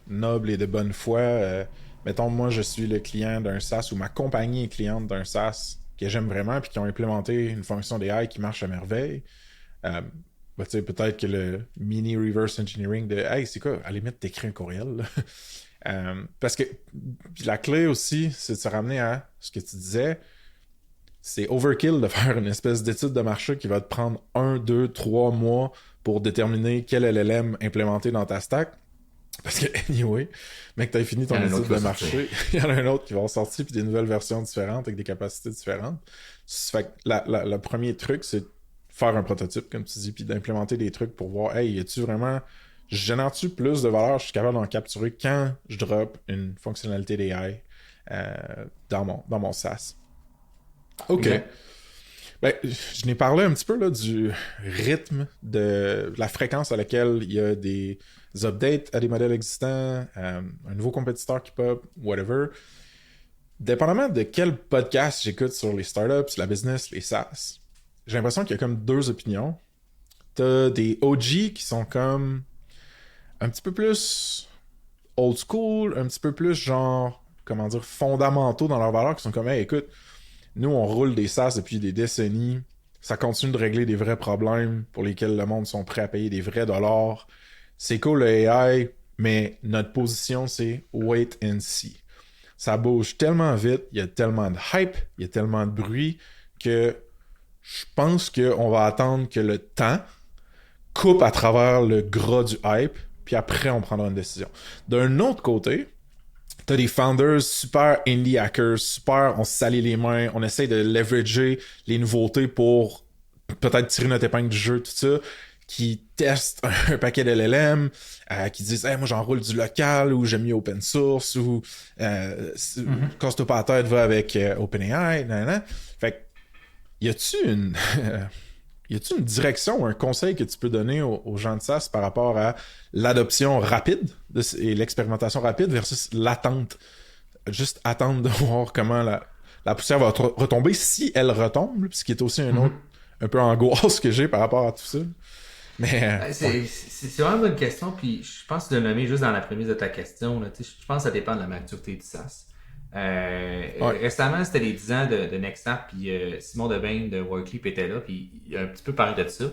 noble et de bonne foi, mettons, moi, je suis le client d'un SaaS ou ma compagnie est cliente d'un SaaS que j'aime vraiment puis qui ont implémenté une fonction d'AI qui marche à merveille. Tu sais, peut-être que le mini reverse engineering de hey, c'est quoi, à la limite, t'écris un courriel. Là. Parce que puis la clé aussi, c'est de se ramener à ce que tu disais. C'est overkill de faire une espèce d'étude de marché qui va te prendre 1, 2, 3 mois pour déterminer quel LLM implémenter dans ta stack. Parce que, anyway, mec, t'as fini ton étude de marché, il y en a un autre qui va sortir, puis des nouvelles versions différentes avec des capacités différentes. Fait que le premier truc, c'est faire un prototype, comme tu dis, puis d'implémenter des trucs pour voir, hey, génère-tu plus de valeur, je suis capable d'en capturer quand je drop une fonctionnalité d'AI dans mon SaaS. OK. Ben, je n'ai parlé un petit peu là, du rythme, de la fréquence à laquelle il y a des updates à des modèles existants, un nouveau compétiteur qui pop, whatever. Dépendamment de quel podcast j'écoute sur les startups, la business, les SaaS, j'ai l'impression qu'il y a comme deux opinions. T'as des OG qui sont comme un petit peu plus old school, un petit peu plus genre, comment dire, fondamentaux dans leurs valeurs, qui sont comme, hey, écoute, nous, on roule des SaaS depuis des décennies. Ça continue de régler des vrais problèmes pour lesquels le monde sont prêts à payer des vrais dollars. C'est cool le AI, mais notre position, c'est wait and see. Ça bouge tellement vite, il y a tellement de hype, il y a tellement de bruit que je pense qu'on va attendre que le temps coupe à travers le gras du hype, puis après, on prendra une décision. D'un autre côté, t'as des founders super indie hackers, super, on se salit les mains, on essaie de leverager les nouveautés pour peut-être tirer notre épingle du jeu, tout ça, qui testent un paquet de LLM, qui disent hey, moi j'enroule du local, ou j'aime mieux open source, ou casse-toi pas la tête, va avec OpenAI, nanana. Fait que, y a-tu une direction ou un conseil que tu peux donner aux gens de SaaS par rapport à l'adoption rapide et l'expérimentation rapide versus l'attente? Juste attendre de voir comment la poussière va retomber, si elle retombe, ce qui est aussi un autre un peu angoisse que j'ai par rapport à tout ça. Mais c'est vraiment une bonne question, puis je pense de le nommer juste dans la prémisse de ta question. Là, je pense que ça dépend de la maturité du SaaS. Récemment, c'était les 10 ans de Nextap, puis Simon Debain de Workleap était là, puis il a un petit peu parlé de ça.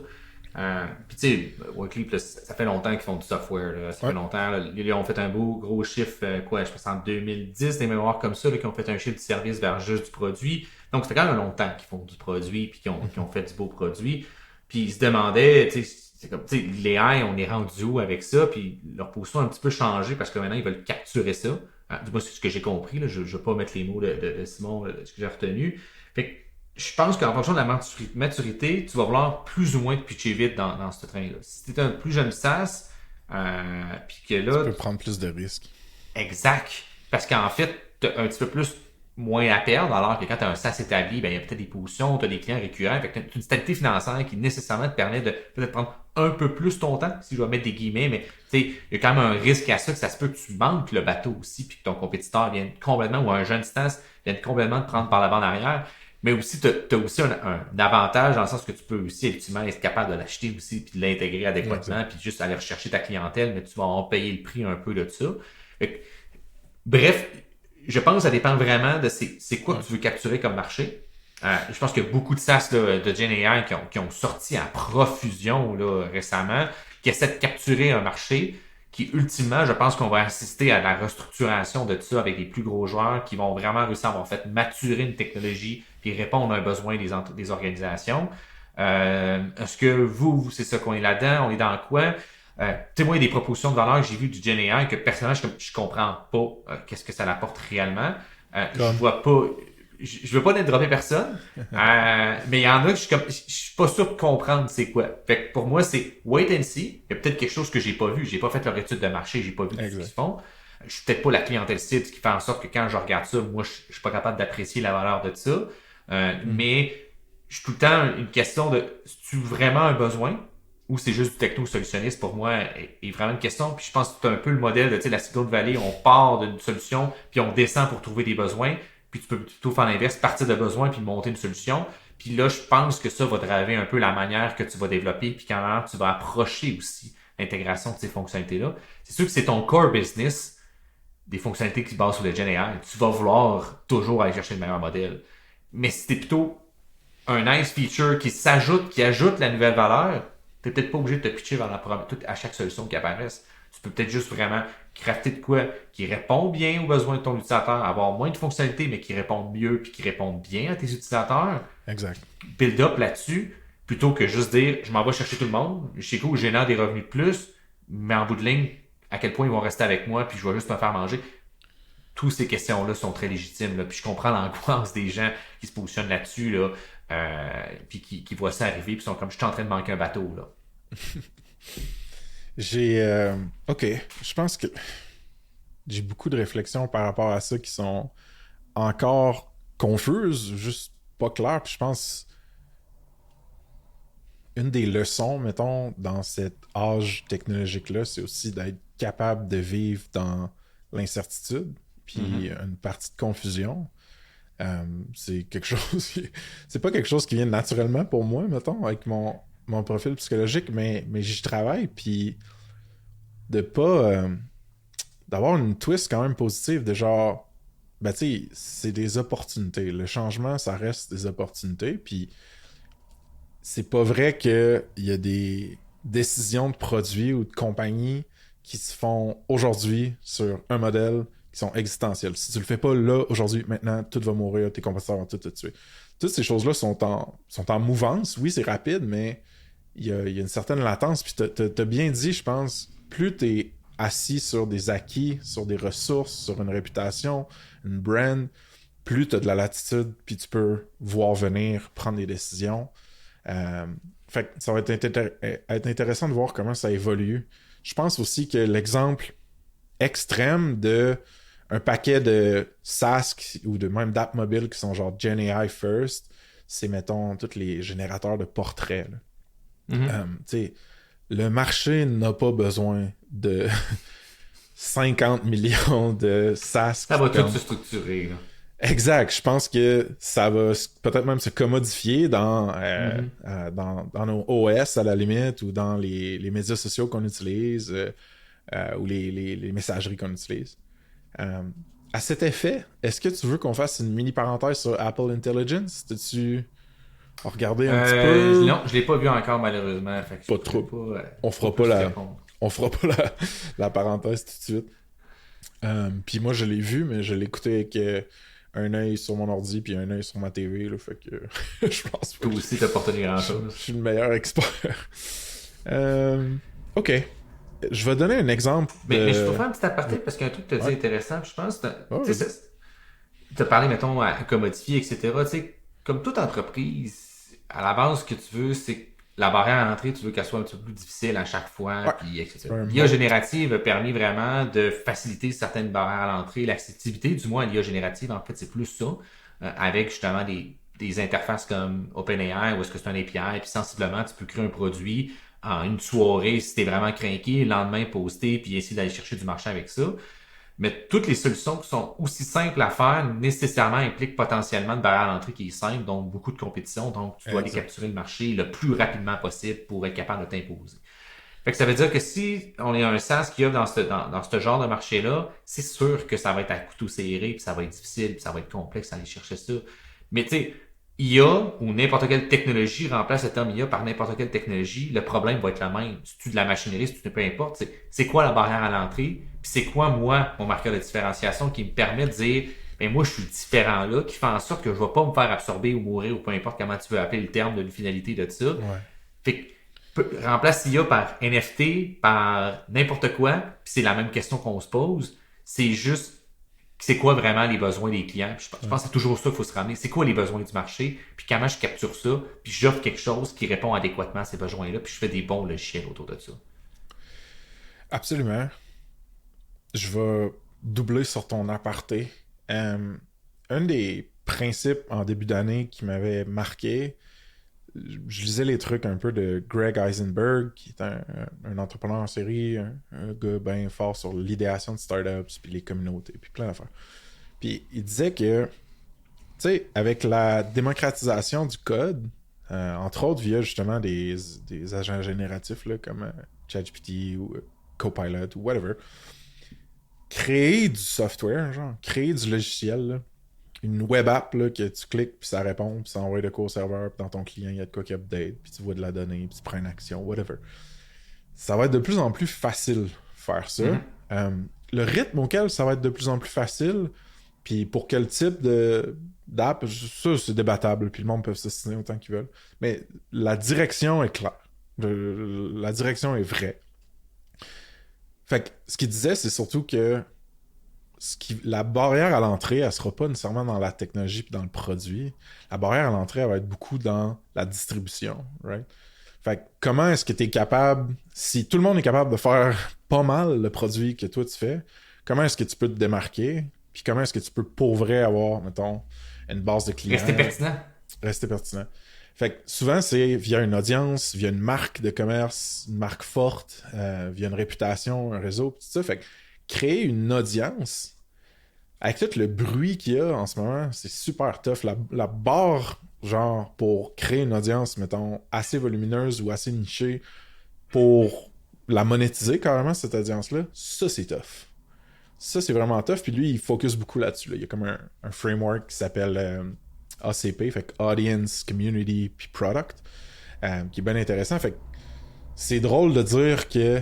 Puis tu sais, Workleap, là, ça fait longtemps qu'ils font du software. Là, ça fait longtemps. Là, ils ont fait un gros chiffre, je pense en 2010, des mémoires comme ça, là, qui ont fait un chiffre du service vers juste du produit. Donc, ça fait quand même longtemps qu'ils font du produit, puis qu'ils ont fait du beau produit. Puis ils se demandaient, tu sais, c'est comme, tu sais, les AI, on est rendu où avec ça, puis leur position a un petit peu changé parce que maintenant, ils veulent capturer ça. Du moins, c'est ce que j'ai compris, là. Je ne vais pas mettre les mots de Simon, ce que j'ai retenu. Fait que je pense qu'en fonction de la maturité, tu vas vouloir plus ou moins te pitcher vite dans ce train-là. Si tu es un plus jeune SaaS, puis que là... Tu peux prendre plus de risques. Exact. Parce qu'en fait, tu as un petit peu plus moins à perdre, alors que quand tu as un SaaS établi, ben, il y a peut-être des positions, tu as des clients récurrents, fait que tu as une stabilité financière qui nécessairement te permet de peut-être prendre un peu plus ton temps, si je dois mettre des guillemets, mais tu sais, il y a quand même un risque à ça, que ça se peut que tu manques le bateau aussi, puis que ton compétiteur vienne complètement, ou un jeune SaaS vienne complètement te prendre par la bande arrière. Mais aussi, tu as aussi un avantage dans le sens que tu peux aussi effectivement être capable de l'acheter aussi, puis de l'intégrer adéquatement, puis juste aller rechercher ta clientèle, mais tu vas en payer le prix un peu de ça. Bref, je pense que ça dépend vraiment de c'est quoi que tu veux capturer comme marché. Je pense qu'il y a beaucoup de SaaS là, de GenAI qui ont sorti à profusion là, récemment, qui essaient de capturer un marché qui, ultimement, je pense qu'on va assister à la restructuration de ça avec les plus gros joueurs qui vont vraiment réussir à avoir fait maturer une technologie puis répondre à un besoin des organisations. Est-ce que vous, c'est ça qu'on est là-dedans? On est dans quoi? Tu sais, moi, il y a des propositions de valeur que j'ai vues du GenAI que personnellement, je comprends pas qu'est-ce que ça apporte réellement. Je vois pas... Je veux pas dropper personne, mais il y en a que je suis pas sûr de comprendre c'est quoi. Fait que pour moi, c'est wait and see. Il y a peut-être quelque chose que j'ai pas vu. J'ai pas fait leur étude de marché, j'ai pas vu tout ce qu'ils font. Je suis peut-être pas la clientèle cible, ce qui fait en sorte que quand je regarde ça, moi, je suis pas capable d'apprécier la valeur de ça. Mais je suis tout le temps une question de, c'est-tu vraiment un besoin? Ou c'est juste du techno-solutionniste pour moi est vraiment une question. Puis je pense que c'est un peu le modèle de la Silicon Valley. On part d'une solution, puis on descend pour trouver des besoins. Puis tu peux plutôt faire l'inverse, partir de besoins, puis monter une solution. Puis là, je pense que ça va driver un peu la manière que tu vas développer, puis comment tu vas approcher aussi l'intégration de ces fonctionnalités-là. C'est sûr que c'est ton core business, des fonctionnalités qui se basent sur le Gen AI. Tu vas vouloir toujours aller chercher le meilleur modèle. Mais si t'es plutôt un nice feature qui ajoute la nouvelle valeur, t'es peut-être pas obligé de te pitcher vers à chaque solution qui apparaisse. Tu peux peut-être juste vraiment crafter de quoi qui répond bien aux besoins de ton utilisateur, avoir moins de fonctionnalités, mais qui répondent mieux puis qui répondent bien à tes utilisateurs. Exact. Build up là-dessus, plutôt que juste dire je m'en vais chercher tout le monde, chez quoi je génère des revenus de plus, mais en bout de ligne, à quel point ils vont rester avec moi, puis je vais juste me faire manger. Toutes ces questions-là sont très légitimes. Là. Puis je comprends l'angoisse des gens qui se positionnent là-dessus, là, puis qui voient ça arriver, puis sont comme je suis en train de manquer un bateau. Là. Ok, je pense que j'ai beaucoup de réflexions par rapport à ça qui sont encore confuses, juste pas claires. Puis je pense une des leçons, mettons, dans cet âge technologique-là, c'est aussi d'être capable de vivre dans l'incertitude, puis une partie de confusion. C'est quelque chose c'est pas quelque chose qui vient naturellement pour moi, mettons, avec mon profil psychologique, mais j'y travaille, puis de pas d'avoir une twist quand même positive, de genre ben tu sais, c'est des opportunités. Le changement, ça reste des opportunités, puis c'est pas vrai qu'il y a des décisions de produits ou de compagnies qui se font aujourd'hui sur un modèle qui sont existentielles. Si tu le fais pas là, aujourd'hui, maintenant, tout va mourir, tes compétiteurs vont tout te tuer. Toutes ces choses-là sont en mouvance. Oui, c'est rapide, mais il y a une certaine latence. Puis t'as bien dit, je pense, plus t'es assis sur des acquis, sur des ressources, sur une réputation, une brand, plus t'as de la latitude, puis tu peux voir venir, prendre des décisions. Fait que ça va être intéressant de voir comment ça évolue. Je pense aussi que l'exemple extrême de un paquet de SaaS ou de même d'app mobiles qui sont genre Gen AI first, c'est mettons tous les générateurs de portraits. Le marché n'a pas besoin de 50 millions de SaaS. Ça va tout se structurer. Là. Exact. Je pense que ça va peut-être même se commodifier dans nos OS à la limite ou dans les médias sociaux qu'on utilise ou les messageries qu'on utilise. À cet effet, est-ce que tu veux qu'on fasse une mini parenthèse sur Apple Intelligence? T'as-tu regardé un petit peu? Non, je l'ai pas vu encore malheureusement. Fait que Pas trop. On fera pas la parenthèse tout de suite. Puis moi, je l'ai vu, mais je l'ai écouté avec un œil sur mon ordi puis un œil sur ma TV. Là, fait que je pense pas. Toi aussi, t'as pas retenu grand-chose. Je suis le meilleur expert. Ok. Je vais donner un exemple. Mais je peux faire un petit aparté parce qu'un truc que tu as dit intéressant, je pense, tu as parlé, mettons, à commodifier, etc. Tu sais, comme toute entreprise, à la base, ce que tu veux, c'est que la barrière à l'entrée, tu veux qu'elle soit un petit peu plus difficile à chaque fois, puis etc. L'IA générative a permis vraiment de faciliter certaines barrières à l'entrée, l'accessibilité, du moins l'IA générative, en fait, c'est plus ça, avec justement des interfaces comme OpenAI, où est-ce que c'est un API, puis sensiblement, tu peux créer un produit en une soirée si t'es vraiment craqué, le lendemain poster, puis essayer d'aller chercher du marché avec ça. Mais toutes les solutions qui sont aussi simples à faire nécessairement impliquent potentiellement une barrière à l'entrée qui est simple, donc beaucoup de compétition, donc tu dois aller capturer le marché le plus rapidement possible pour être capable de t'imposer. Fait que ça veut dire que si on est un SaaS qui offre dans ce genre de marché-là, c'est sûr que ça va être à couteau serré, puis ça va être difficile, puis ça va être complexe d'aller chercher ça. Mais tu sais, IA ou n'importe quelle technologie remplace le terme IA par n'importe quelle technologie, le problème va être le même. Si tu de la machinerie, si tu peu importe, c'est quoi la barrière à l'entrée, puis c'est quoi, moi, mon marqueur de différenciation qui me permet de dire, ben moi, je suis différent là, qui fait en sorte que je vais pas me faire absorber ou mourir ou peu importe comment tu veux appeler le terme de finalité de ça. Ouais. Fait que remplace IA par NFT, par n'importe quoi, puis c'est la même question qu'on se pose. C'est juste c'est quoi vraiment les besoins des clients. Puis je pense que c'est toujours ça qu'il faut se ramener. C'est quoi les besoins du marché, puis comment je capture ça, puis j'offre quelque chose qui répond adéquatement à ces besoins-là, puis je fais des bons logiciels autour de ça. Absolument. Je vais doubler sur ton aparté. Un des principes en début d'année qui m'avait marqué, je lisais les trucs un peu de Greg Eisenberg, qui est un entrepreneur en série, un gars bien fort sur l'idéation de startups, puis les communautés, puis plein d'affaires. Puis il disait que, tu sais, avec la démocratisation du code, entre autres via justement des agents génératifs là, comme ChatGPT ou Copilot ou whatever, créer du software, genre, créer du logiciel, là, une web app là, que tu cliques, puis ça répond, puis ça envoie de quoi au serveur, puis dans ton client, il y a de quoi qui update, puis tu vois de la donnée, puis tu prends une action, whatever. Ça va être de plus en plus facile faire ça. Le rythme auquel ça va être de plus en plus facile, puis pour quel type d'app, ça c'est débattable, puis le monde peut s'assiner autant qu'ils veulent. Mais la direction est claire. La direction est vraie. Fait que ce qu'il disait, c'est surtout que la barrière à l'entrée, elle sera pas nécessairement dans la technologie et dans le produit. La barrière à l'entrée, elle va être beaucoup dans la distribution, right? Fait que comment est-ce que tu es capable, si tout le monde est capable de faire pas mal le produit que toi tu fais, comment est-ce que tu peux te démarquer? Puis comment est-ce que tu peux pour vrai avoir, mettons, une base de clients? Rester pertinent. Rester pertinent. Fait que souvent, c'est via une audience, via une marque de commerce, une marque forte, via une réputation, un réseau, tout ça. Fait que créer une audience, avec tout le bruit qu'il y a en ce moment, c'est super tough. La barre, genre, pour créer une audience, mettons, assez volumineuse ou assez nichée pour la monétiser carrément, cette audience-là, ça, c'est tough. Ça, c'est vraiment tough. Puis lui, il focus beaucoup là-dessus. Là. Il y a comme un framework qui s'appelle ACP, fait que Audience, Community, puis Product, qui est bien intéressant. Fait que c'est drôle de dire que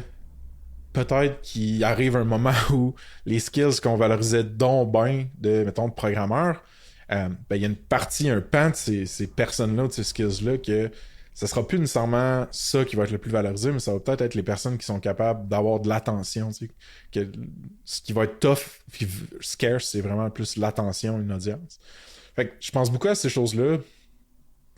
peut-être qu'il arrive un moment où les skills qu'on valorisait donc bien de, mettons, de programmeurs, ben, il y a une partie, un pan de ces personnes-là, de ces skills-là, que ça sera plus nécessairement ça qui va être le plus valorisé, mais ça va peut-être être les personnes qui sont capables d'avoir de l'attention. Tu sais, que ce qui va être tough puis scarce, c'est vraiment plus l'attention, une audience. Fait que je pense beaucoup à ces choses-là.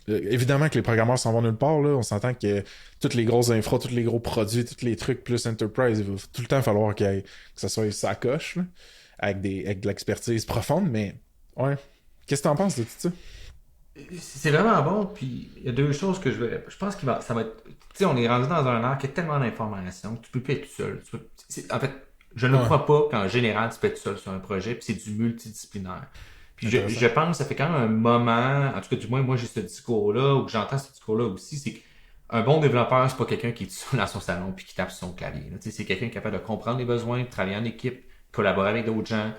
Évidemment que les programmeurs s'en vont nulle part, là. On s'entend que toutes les grosses infras, tous les gros produits, tous les trucs plus enterprise, il va tout le temps falloir que ça soit sa coche, là, avec de l'expertise profonde, mais ouais. Qu'est-ce que t'en penses de tout ça? C'est vraiment bon, puis il y a deux choses que je pense ça va être... Tu sais, on est rendu dans un art qui a tellement d'informations que tu peux plus être tout seul. En fait, je ne crois pas qu'en général, tu peux être tout seul sur un projet, puis c'est du multidisciplinaire. Puis je pense que ça fait quand même un moment, en tout cas du moins moi j'ai ce discours-là, ou que j'entends ce discours-là aussi, c'est qu'un bon développeur, c'est pas quelqu'un qui est tout seul dans son salon puis qui tape sur son clavier. C'est quelqu'un qui est capable de comprendre les besoins, de travailler en équipe, collaborer avec d'autres gens,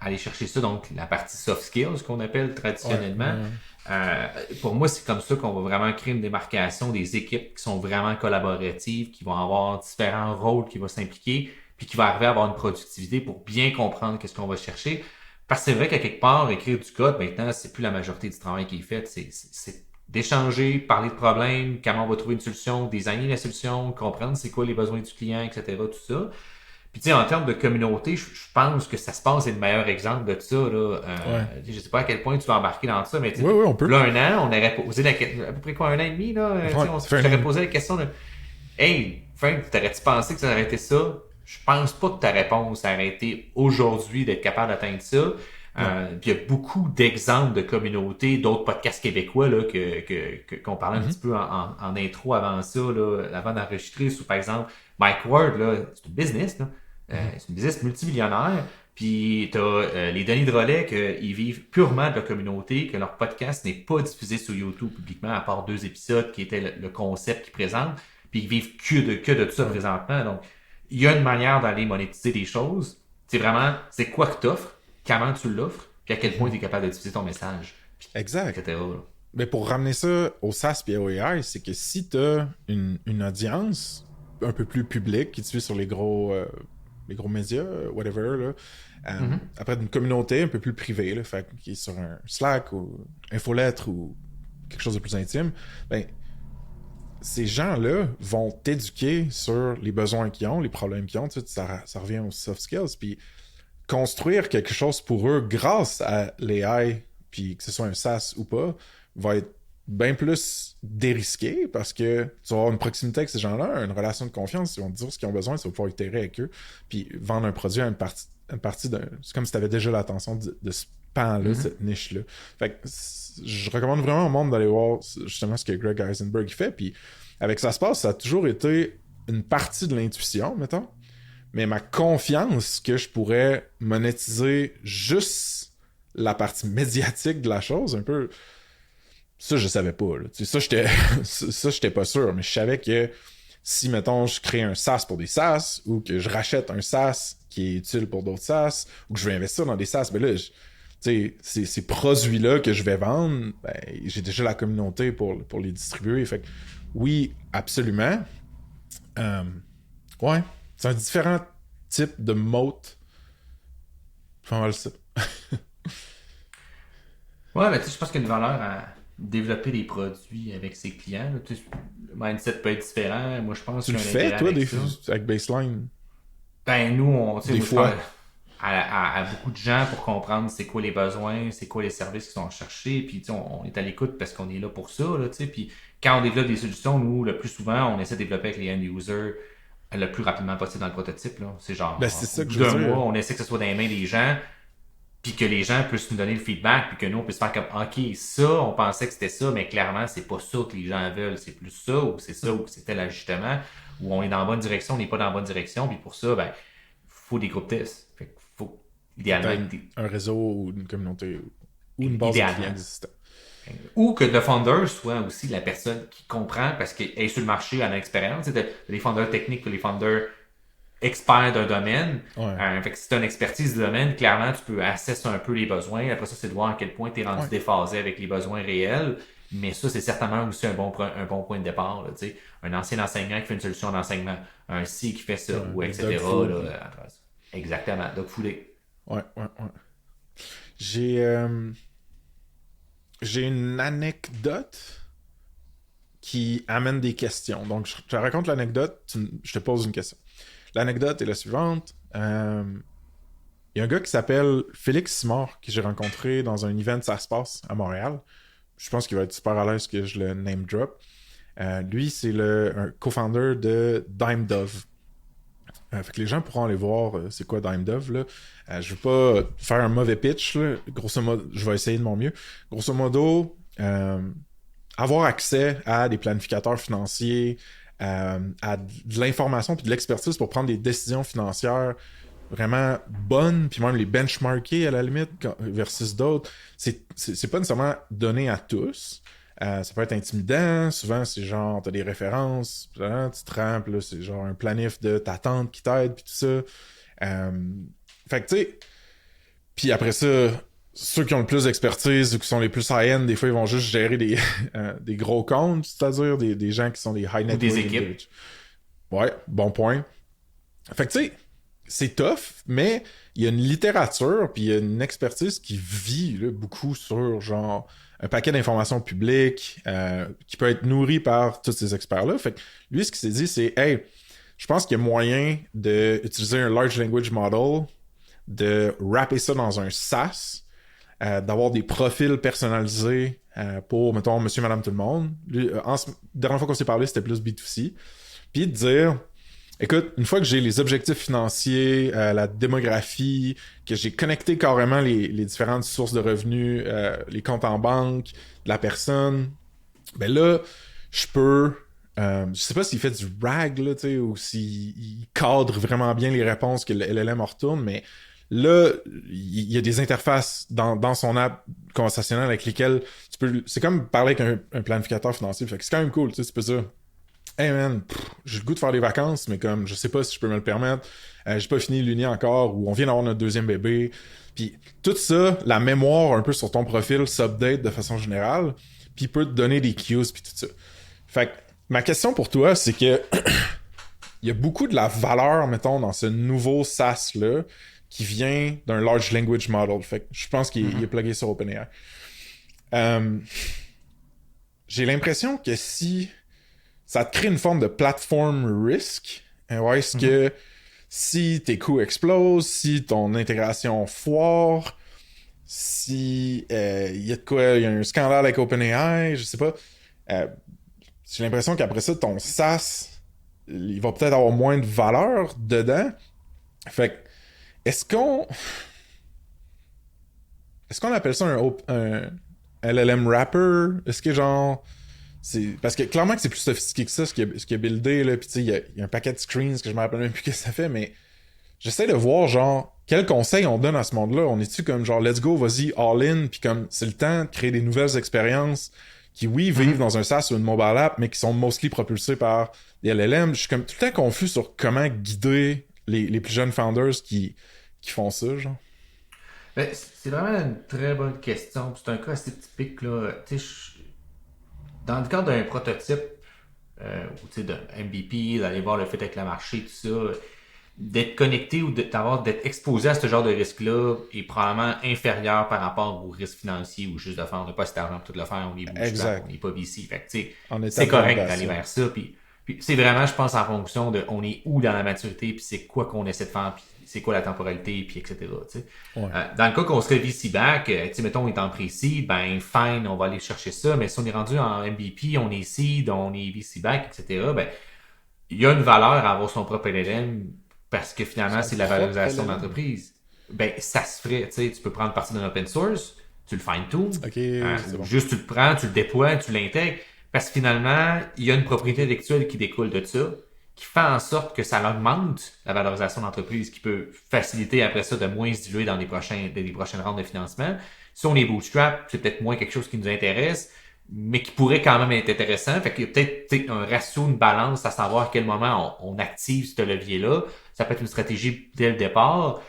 aller chercher ça, donc la partie soft skills qu'on appelle traditionnellement. Pour moi, c'est comme ça qu'on va vraiment créer une démarcation des équipes qui sont vraiment collaboratives, qui vont avoir différents rôles qui vont s'impliquer, puis qui vont arriver à avoir une productivité pour bien comprendre qu'est-ce qu'on va chercher. Parce que c'est vrai qu'à quelque part, écrire du code, maintenant, c'est plus la majorité du travail qui est fait. C'est d'échanger, parler de problèmes, comment on va trouver une solution, designer la solution, comprendre c'est quoi les besoins du client, etc., tout ça. Puis tu sais, en termes de communauté, je pense que ça se passe, c'est le meilleur exemple de ça. Là. Je sais pas à quel point tu vas embarquer dans ça, mais on peut. Là, un an, on aurait posé la question, à peu près quoi, un an et demi, là, on s'aurait posé la question de hey, Frank, t'aurais-tu pensé que ça aurait été ça? Je pense pas que ta réponse aurait été aujourd'hui d'être capable d'atteindre ça. Puis il y a beaucoup d'exemples de communautés, d'autres podcasts québécois là, qu'on parlait un petit peu en intro avant ça, là, avant d'enregistrer, sous par exemple Mike Ward, là, c'est une business, là. C'est une business multimillionnaire. Puis t'as les Denis Drolet qu'ils vivent purement de la communauté, que leur podcast n'est pas diffusé sur YouTube publiquement, à part 2 épisodes qui étaient le concept qu'ils présentent. Puis ils vivent que de ça présentement. Donc, il y a une manière d'aller monétiser des choses. C'est vraiment, c'est quoi que t'offres, comment tu l'offres, puis à quel point tu es capable de diffuser ton message. Puis, exact. etc. Mais pour ramener ça au SaaS et au AI, c'est que si tu as une audience un peu plus publique qui te suit sur les gros médias, whatever, là, après une communauté un peu plus privée, là, fait, qui est sur un Slack ou infolettre ou quelque chose de plus intime, ben ces gens-là vont t'éduquer sur les besoins qu'ils ont, les problèmes qu'ils ont, tu sais, ça revient aux soft skills, puis construire quelque chose pour eux grâce à l'AI, puis que ce soit un SaaS ou pas, va être bien plus dérisqué parce que tu vas avoir une proximité avec ces gens-là, une relation de confiance, ils vont te dire ce qu'ils ont besoin, tu vas pouvoir itérer avec eux, puis vendre un produit à une partie d'un... C'est comme si tu avais déjà l'intention de pan-là, cette niche-là. Fait que je recommande vraiment au monde d'aller voir justement ce que Greg Eisenberg fait. Puis avec Ça se passe, ça a toujours été une partie de l'intuition, mettons. Mais ma confiance que je pourrais monétiser juste la partie médiatique de la chose, un peu... Ça, je savais pas. Là. Ça, j'étais pas sûr. Mais je savais que si, mettons, je crée un SaaS pour des SaaS, ou que je rachète un SaaS qui est utile pour d'autres SaaS, ou que je vais investir dans des SaaS, ben là, ces produits-là que je vais vendre, ben, j'ai déjà la communauté pour les distribuer. Fait que, oui, absolument. Ouais, c'est un différent type de moat. Pas mal ça. Ouais, mais tu sais, je pense qu'il y a une valeur à développer des produits avec ses clients. Là. Tu sais, le mindset peut être différent. Moi, je pense Tu qu'il le y a un fais, intérêt toi, avec ça. avec Baseline? Ben, nous, tu sais, Des moi, je fois. parle à beaucoup de gens pour comprendre c'est quoi les besoins, c'est quoi les services qui sont recherchés, puis tu sais, on est à l'écoute parce qu'on est là pour ça, là, tu sais, puis quand on développe des solutions, nous, le plus souvent, on essaie de développer avec les end-users le plus rapidement possible dans le prototype, là. C'est Ben, genre, c'est au ça que bout je veux d'un mois, dire. on essaie que ce soit dans les mains des gens, puis que les gens puissent nous donner le feedback, puis que nous, on puisse faire comme, OK, ça, on pensait que c'était ça, mais clairement, c'est pas ça que les gens veulent, c'est plus ça, ou c'est ça, ou c'était l'ajustement, ou on est dans la bonne direction, on n'est pas dans la bonne direction, puis pour ça, ben, faut des groupes tests. Fait qu'il faut, idéalement, Peut-être un réseau ou une communauté ou une base de clients idéalement. existants. Ou que le founder soit aussi la personne qui comprend parce qu'elle est sur le marché, elle a l'expérience. Tu sais, les founders techniques, les founders experts d'un domaine. Ouais. Fait que si tu as une expertise du domaine, clairement, tu peux assesser un peu les besoins. Après ça, c'est de voir à quel point tu es rendu Ouais. déphasé avec les besoins réels. Mais ça, c'est certainement aussi un bon point de départ. Là, tu sais. Un ancien enseignant qui fait une solution d'enseignement, un C qui fait ça, ou Des etc. dog food. Là, exactement, dog foodé. Ouais. J'ai j'ai une anecdote qui amène des questions. Donc, je te raconte l'anecdote, je te pose une question. L'anecdote est la suivante. Il y a un gars qui s'appelle Félix Simard que j'ai rencontré dans un event Ça se passe à Montréal. Je pense qu'il va être super à l'aise que je le name drop. Lui, c'est un co-founder de Dime Dove. Fait que les gens pourront aller voir c'est quoi Dime Dove. Là. Je veux pas faire un mauvais pitch. Là. Grosso modo, je vais essayer de mon mieux. Grosso modo, avoir accès à des planificateurs financiers, à de l'information puis de l'expertise pour prendre des décisions financières vraiment bonnes, puis même les benchmarker à la limite versus d'autres, c'est pas nécessairement donné à tous. Ça peut être intimidant, souvent c'est genre t'as des références, là, tu te rampes, là, c'est genre un planif de ta tante qui t'aide, puis tout ça. Fait que tu sais, puis après ça, ceux qui ont le plus d'expertise ou qui sont les plus high-end, des fois ils vont juste gérer des gros comptes, c'est-à-dire des gens qui sont des high net Ou des worth équipes. individuals. Ouais, bon point. Fait que tu sais, c'est tough, mais il y a une littérature puis il y a une expertise qui vit là, beaucoup sur genre un paquet d'informations publiques qui peut être nourri par tous ces experts-là. Fait que lui, ce qu'il s'est dit, c'est hey, je pense qu'il y a moyen d'utiliser un large language model, de wrapper ça dans un SaaS, d'avoir des profils personnalisés pour, mettons, monsieur, madame, tout le monde. Lui, dernière fois qu'on s'est parlé, c'était plus B2C. Puis de dire écoute, une fois que j'ai les objectifs financiers, la démographie, que j'ai connecté carrément les différentes sources de revenus, les comptes en banque de la personne, ben là, je peux... je sais pas s'il fait du RAG, là, tu sais, ou s'il cadre vraiment bien les réponses que le LLM en retourne, mais là, il y a des interfaces dans son app conversationnelle avec lesquelles tu peux... C'est comme parler avec un planificateur financier, fait que c'est quand même cool, tu sais, tu peux dire hey man, j'ai le goût de faire des vacances, mais comme je sais pas si je peux me le permettre, j'ai pas fini l'uni encore, ou on vient d'avoir notre deuxième bébé. Puis tout ça, la mémoire un peu sur ton profil s'update de façon générale, puis peut te donner des cues, puis tout ça. Fait que ma question pour toi, c'est que il y a beaucoup de la valeur, mettons, dans ce nouveau SaaS-là, qui vient d'un large language model. Fait que je pense qu'il est plugué sur OpenAI. J'ai l'impression que si ça te crée une forme de platform risk. Ouais, est-ce que si tes coûts explosent, si ton intégration foire, si il y a de quoi, il y a un scandale avec OpenAI, je sais pas. J'ai l'impression qu'après ça, ton SaaS, il va peut-être avoir moins de valeur dedans. Fait que, est-ce qu'on... Est-ce qu'on appelle ça un LLM wrapper? Est-ce que genre... Parce que clairement que c'est plus sophistiqué que ça, ce qu'il a buildé, là, pis tu sais, il y a un paquet de screens que je me rappelle même plus que ça fait, mais j'essaie de voir, genre, quels conseils on donne à ce monde-là. On est-tu comme, genre, let's go, vas-y, all in, puis comme, c'est le temps de créer des nouvelles expériences qui, oui, vivent dans un SaaS ou une mobile app, mais qui sont mostly propulsées par des LLM. Je suis comme tout le temps confus sur comment guider les plus jeunes founders qui font ça, genre. Ben, c'est vraiment une très bonne question. C'est un cas assez typique, là. Tu sais, dans le cadre d'un prototype, ou tu sais, d'un MVP, d'aller voir le fait avec le marché, tout ça, d'être connecté ou d'être exposé à ce genre de risque-là est probablement inférieur par rapport au risque financier ou juste de faire, on n'a pas cet argent pour tout le faire, on est bootstrap, on n'est pas VC. Fait que, tu sais, c'est correct d'aller vers ça. Puis c'est vraiment, je pense, en fonction de on est où dans la maturité, puis c'est quoi qu'on essaie de faire, puis c'est quoi la temporalité, puis etc. Tu sais. Ouais. Dans le cas qu'on serait VC-back, tu sais, mettons, on est en pré-seed, ben fine, on va aller chercher ça, mais si on est rendu en MVP, on est seed, on est VC-back, etc., ben il y a une valeur à avoir son propre LLM parce que finalement, c'est la valorisation d'entreprise. Ben, ça se ferait, tu sais, tu peux prendre partie d'un open source, tu le fine-tune, bon. juste tu le prends, tu le déploies, tu l'intègres, parce que finalement, il y a une propriété intellectuelle qui découle de ça, qui fait en sorte que ça augmente la valorisation d'entreprise, qui peut faciliter après ça de moins se diluer dans des prochaines rounds de financement. Si on est bootstrap, c'est peut-être moins quelque chose qui nous intéresse, mais qui pourrait quand même être intéressant. Fait qu'il y a peut-être un ratio, une balance à savoir à quel moment on active ce levier-là. Ça peut être une stratégie dès le départ.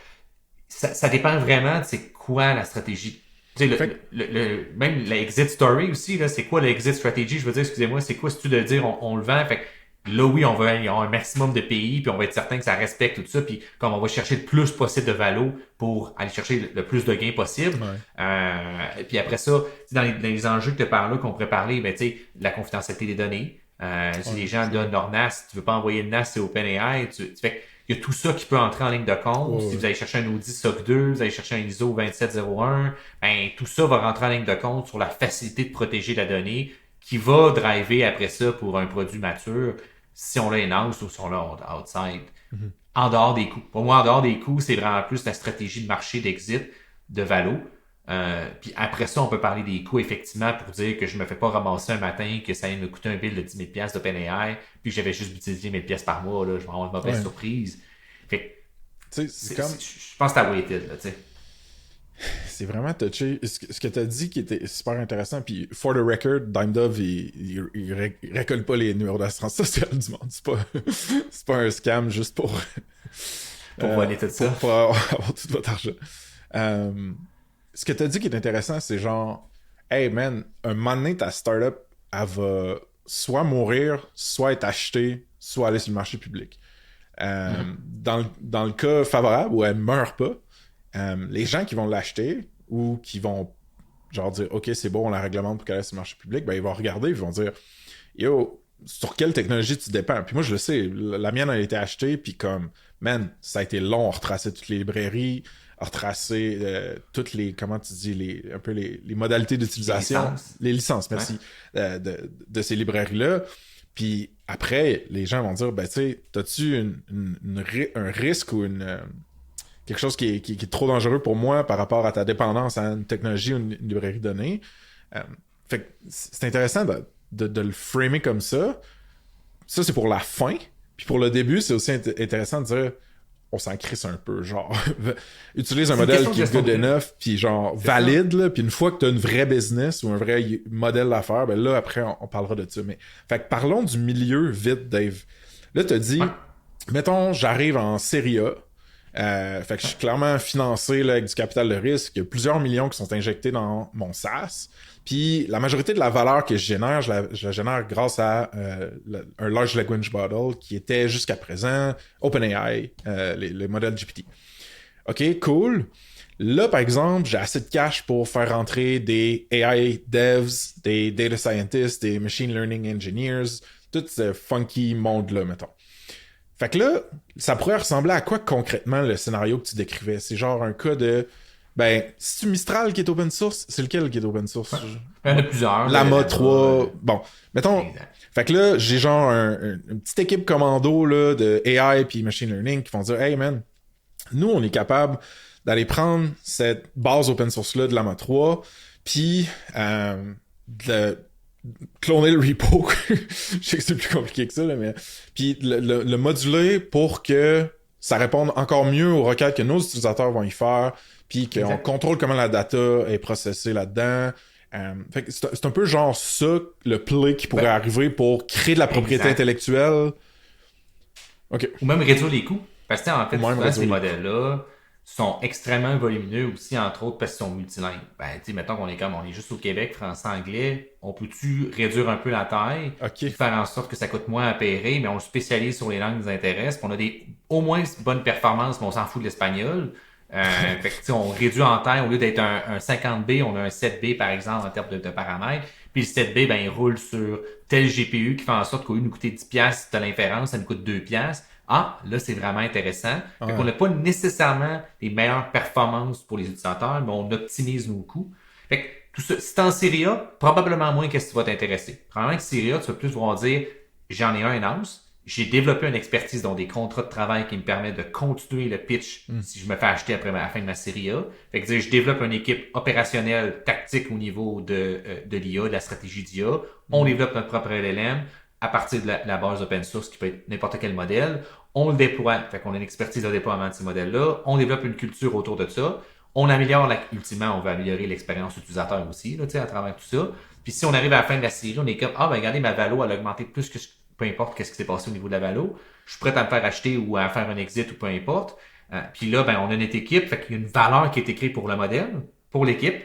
Ça dépend vraiment de c'est quoi la stratégie. Tu sais, même l'exit story aussi, là, c'est quoi l'exit strategy? Je veux dire, excusez-moi, c'est quoi, c'est-tu de dire on le vend? Fait que là, oui, on va avoir un maximum de pays, puis on va être certain que ça respecte tout ça, puis comme on va chercher le plus possible de valo pour aller chercher le plus de gains possible. Ouais. Puis après ça, dans les enjeux que tu parles là, qu'on pourrait parler, ben, tu sais, la confidentialité des données. Si les gens donnent leur NAS, tu veux pas envoyer le NAS, c'est OpenAI. Fait il y a tout ça qui peut entrer en ligne de compte. Si vous allez chercher un Audi SOC 2, vous allez chercher un ISO 27001, ben, tout ça va rentrer en ligne de compte sur la facilité de protéger la donnée qui va driver après ça pour un produit mature si on l'a in-house ou si on l'a outside. En dehors des coûts. Pour moi, en dehors des coûts, c'est vraiment plus la stratégie de marché d'exit de Valo. Puis après ça, on peut parler des coûts effectivement pour dire que je me fais pas ramasser un matin que ça allait me coûter un bill de 10 000 $ d'OpenAI puis que j'avais juste utilisé 1000 $ par mois, là, je vais avoir une mauvaise surprise. Fait que je pense que t'as weighted, là, tu sais. C'est vraiment touché. Ce que tu as dit qui était super intéressant, puis for the record, DimeDove, il récolte pas les numéros d'assurance sociale du monde. C'est pas un scam juste pour voler tout ça. Pour avoir tout votre argent. Ce que tu as dit qui est intéressant, c'est genre, hey man, un moment donné, ta startup, elle va soit mourir, soit être achetée, soit aller sur le marché public. Dans le cas favorable où elle meurt pas, les gens qui vont l'acheter ou qui vont genre dire ok c'est bon on la réglemente pour qu'elle aille sur le marché public, ben ils vont regarder, ils vont dire yo sur quelle technologie tu dépends. Puis moi je le sais, la mienne a été achetée puis comme man ça a été long à retracer toutes les librairies, à retracer toutes les comment tu dis les modalités d'utilisation, les licences merci de ces librairies là. Puis après les gens vont dire ben tu sais t'as-tu un risque ou quelque chose qui est trop dangereux pour moi par rapport à ta dépendance à une technologie ou une librairie donnée. Fait que c'est intéressant de le framer comme ça. Ça, c'est pour la fin. Puis pour le début, c'est aussi intéressant de dire on s'en crisse un peu, genre utilise un modèle qui est good enough, puis genre valide, là, puis une fois que tu as une vraie business ou un vrai modèle d'affaires, ben là, après, on parlera de ça. Mais fait que parlons du milieu vite, Dave. Là, tu as dit, mettons, j'arrive en série A, fait que je suis clairement financé là, avec du capital de risque. Il y a plusieurs millions qui sont injectés dans mon SaaS. Puis la majorité de la valeur que je la génère grâce à un large language model qui était jusqu'à présent OpenAI, les modèles GPT. OK, cool. Là, par exemple, j'ai assez de cash pour faire rentrer des AI devs, des data scientists, des machine learning engineers, tout ce funky monde-là, mettons. Fait que là, ça pourrait ressembler à quoi concrètement le scénario que tu décrivais? C'est genre un cas de... Ben, c'est-tu Mistral qui est open source? C'est lequel qui est open source? Il y en a plusieurs. Llama 3. Bon, mettons... Exact. Fait que là, j'ai genre une petite équipe commando là, de AI puis machine learning qui vont dire « Hey man, nous, on est capable d'aller prendre cette base open source-là de Llama 3, puis de cloner le repo. Je sais que c'est plus compliqué que ça, là, mais puis le moduler pour que ça réponde encore mieux aux requêtes que nos utilisateurs vont y faire, puis qu'on contrôle comment la data est processée là-dedans. Fait que c'est un peu genre ça, le play qui pourrait arriver pour créer de la propriété intellectuelle. OK. Ou même réduire les coûts. Parce que en fait, souvent, ces les... modèles-là sont extrêmement volumineux aussi, entre autres, parce qu'ils sont multilingues. Ben, tu sais, mettons qu'on est juste au Québec, français, anglais, on peut-tu réduire un peu la taille, faire en sorte que ça coûte moins à opérer, mais on le spécialise sur les langues qui nous intéressent, puis on a au moins bonnes performances, mais on s'en fout de l'espagnol. Fait que, on réduit en taille, au lieu d'être un 50B, on a un 7B, par exemple, en termes de paramètres. Puis le 7B, ben, il roule sur tel GPU qui fait en sorte qu'au lieu de nous coûter 10$, t'as l'inférence, ça nous coûte 2$. Ah, là, c'est vraiment intéressant. Fait qu'on n'a pas nécessairement les meilleures performances pour les utilisateurs, mais on optimise nos coûts. Fait que tout ça, si t'es en Syria, probablement moins qu'est-ce qui va t'intéresser. Probablement que Syria, tu vas plus vouloir dire, j'en ai un in-house, j'ai développé une expertise dans des contrats de travail qui me permet de continuer le pitch si je me fais acheter après la fin de ma série A. Fait que dire, je développe une équipe opérationnelle, tactique au niveau de l'IA, de la stratégie d'IA. On développe notre propre LLM à partir de la base open source qui peut être n'importe quel modèle. On le déploie. Fait qu'on a une expertise de déploiement de ces modèles-là. On développe une culture autour de ça. On améliore, ultimement, on va améliorer l'expérience utilisateur aussi, là, à travers tout ça. Puis si on arrive à la fin de la série, on est comme, regardez, ma valo, elle a augmenté plus que peu importe qu'est-ce qui s'est passé au niveau de la valo. Je suis prêt à me faire acheter ou à faire un exit ou peu importe. Puis là, ben, on a notre équipe. Fait qu'il y a une valeur qui est écrite pour le modèle, pour l'équipe.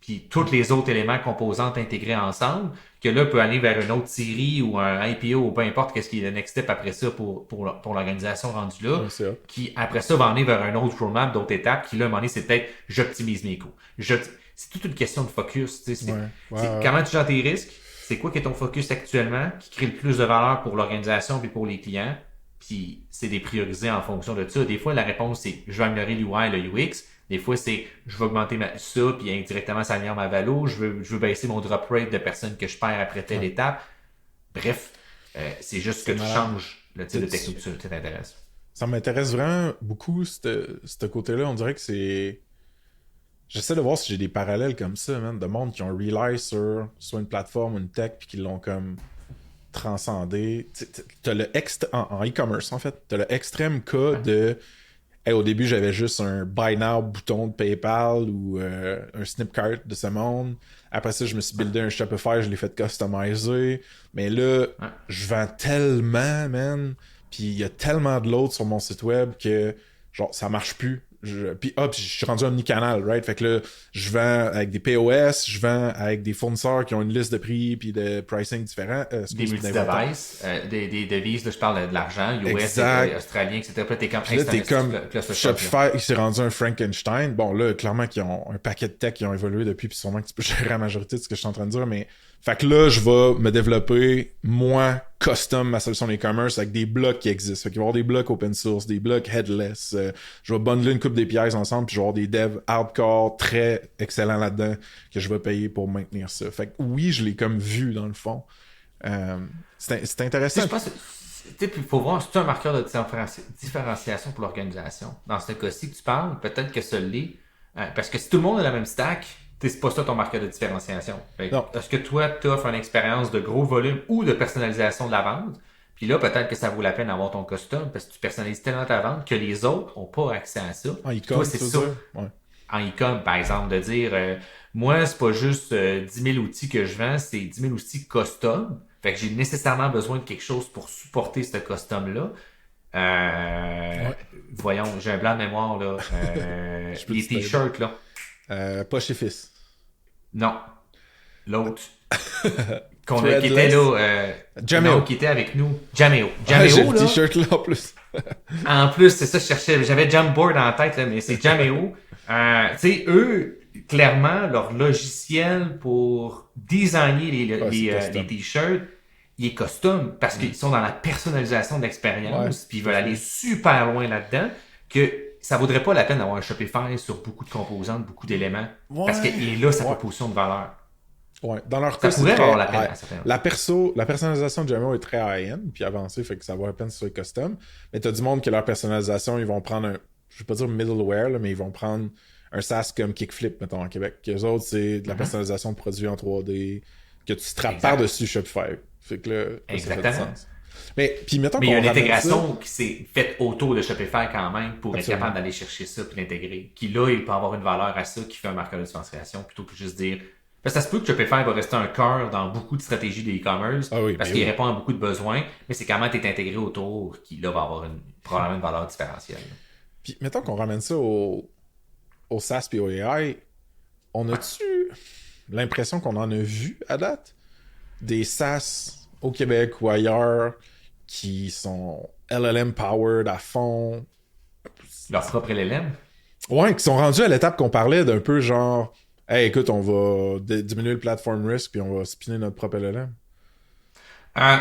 Puis tous les autres éléments composantes intégrés ensemble, que là, peut aller vers une autre série ou un IPO ou peu importe qu'est-ce qui est le next step après ça pour l'organisation rendue là, qui après ça va aller vers un autre roadmap, d'autres étapes, qui là, à un moment donné, c'est peut-être j'optimise mes coûts. C'est toute une question de focus. Tu sais, comment tu gères tes risques? C'est quoi qui est ton focus actuellement, qui crée le plus de valeur pour l'organisation puis pour les clients? Puis c'est des prioriser en fonction de ça. Des fois, la réponse, c'est je vais améliorer l'UI, le UX. Des fois, c'est je vais augmenter ça, puis indirectement, ça améliore ma valo. Je veux baisser mon drop rate de personnes que je perds après telle étape. Bref, c'est juste que tu changes le type de technique qui t'intéresse. Ça m'intéresse vraiment beaucoup, ce côté-là. On dirait que c'est... J'essaie de voir si j'ai des parallèles comme ça, man, de monde qui ont rely sur soit une plateforme ou une tech, puis qui l'ont comme transcendé. T'as le en e-commerce, en fait, t'as le extrême cas de... Hey, au début, j'avais juste un Buy Now bouton de PayPal ou un Snipcart de ce monde. Après ça, je me suis buildé un Shopify, je l'ai fait customiser. Mais là, je vends tellement, man. Puis il y a tellement de load sur mon site web que genre ça marche plus. Puis je suis rendu omnicanal, right? Fait que là, je vends avec des POS, je vends avec des fournisseurs qui ont une liste de prix puis de pricing différents. Des multi-devices, des devises, là, je parle de l'argent, US, australien, etc. Puis là, t'es comme Shopify, il s'est rendu un Frankenstein. Bon, là, clairement qu'ils ont un paquet de tech qui ont évolué depuis, puis sûrement que tu peux gérer la majorité de ce que je suis en train de dire, mais fait que là, je vais me développer, moi, custom ma solution d'e-commerce avec des blocs qui existent. Fait qu'il va y avoir des blocs open source, des blocs headless. Je vais bundler une couple d'APIs ensemble, puis je vais avoir des devs hardcore très excellents là-dedans que je vais payer pour maintenir ça. Fait que oui, je l'ai comme vu dans le fond. C'est intéressant. Je pense il faut voir si c'est un marqueur de différenciation pour l'organisation. Dans ce cas-ci que tu parles, peut-être que ça l'est. Parce que si tout le monde a la même stack, c'est pas ça ton marqueur de différenciation. Est-ce que toi, tu offres une expérience de gros volume ou de personnalisation de la vente? Puis là, peut-être que ça vaut la peine d'avoir ton custom parce que tu personnalises tellement ta vente que les autres n'ont pas accès à ça. En e-com, c'est ça. Ouais. En e-com, par exemple, de dire moi, c'est pas juste 10 000 outils que je vends, c'est 10 000 outils custom. Fait que j'ai nécessairement besoin de quelque chose pour supporter ce custom-là. Voyons, j'ai un blanc de mémoire, là. Les t-shirts, là. Pas chez Fils. Non. L'autre. Qui était là. Jameo. Non, qui était avec nous. Jameo. J'ai Jameo, le t-shirt là en plus. En plus, c'est ça, je cherchais. J'avais Jamboard en tête, là, mais c'est Jameo. Tu sais, eux, clairement, leur logiciel pour designer les t-shirts, il est custom parce qu'ils sont dans la personnalisation d'expérience, puis ils veulent aller super loin là-dedans, que ça vaudrait pas la peine d'avoir un Shopify sur beaucoup de composantes, beaucoup d'éléments, parce qu'il est là sa proposition de valeur. Ouais, dans leur ça cas, pourrait avoir la peine. La personnalisation de Jameo est très high-end, puis avancée, fait que ça vaut la peine que ce soit custom. Mais t'as du monde que leur personnalisation, ils vont prendre je vais pas dire middleware, là, mais ils vont prendre un SaaS comme Kickflip, mettons, en Québec. Eux autres, c'est de la personnalisation de produits en 3D que tu trappes par-dessus Shopify. Fait que là, ça fait du sens. Mais, puis mettons Mais il y a qu'on une ramène intégration ça... qui s'est faite autour de Shopify quand même pour être capable d'aller chercher ça puis l'intégrer. Qui là, il peut avoir une valeur à ça qui fait un marqueur de différenciation plutôt que juste dire. Parce que ça se peut que Shopify va rester un cœur dans beaucoup de stratégies de e-commerce parce qu'il répond à beaucoup de besoins, mais c'est comment tu es intégré autour qui là va avoir probablement une valeur différentielle. Puis mettons qu'on ramène ça au SaaS et au AI, on a-tu l'impression qu'on en a vu à date des SaaS au Québec ou ailleurs qui sont LLM powered à fond? Leur propre LLM? Ouais, qui sont rendus à l'étape qu'on parlait d'un peu genre hey, écoute, on va diminuer le platform risk puis on va spinner notre propre LLM.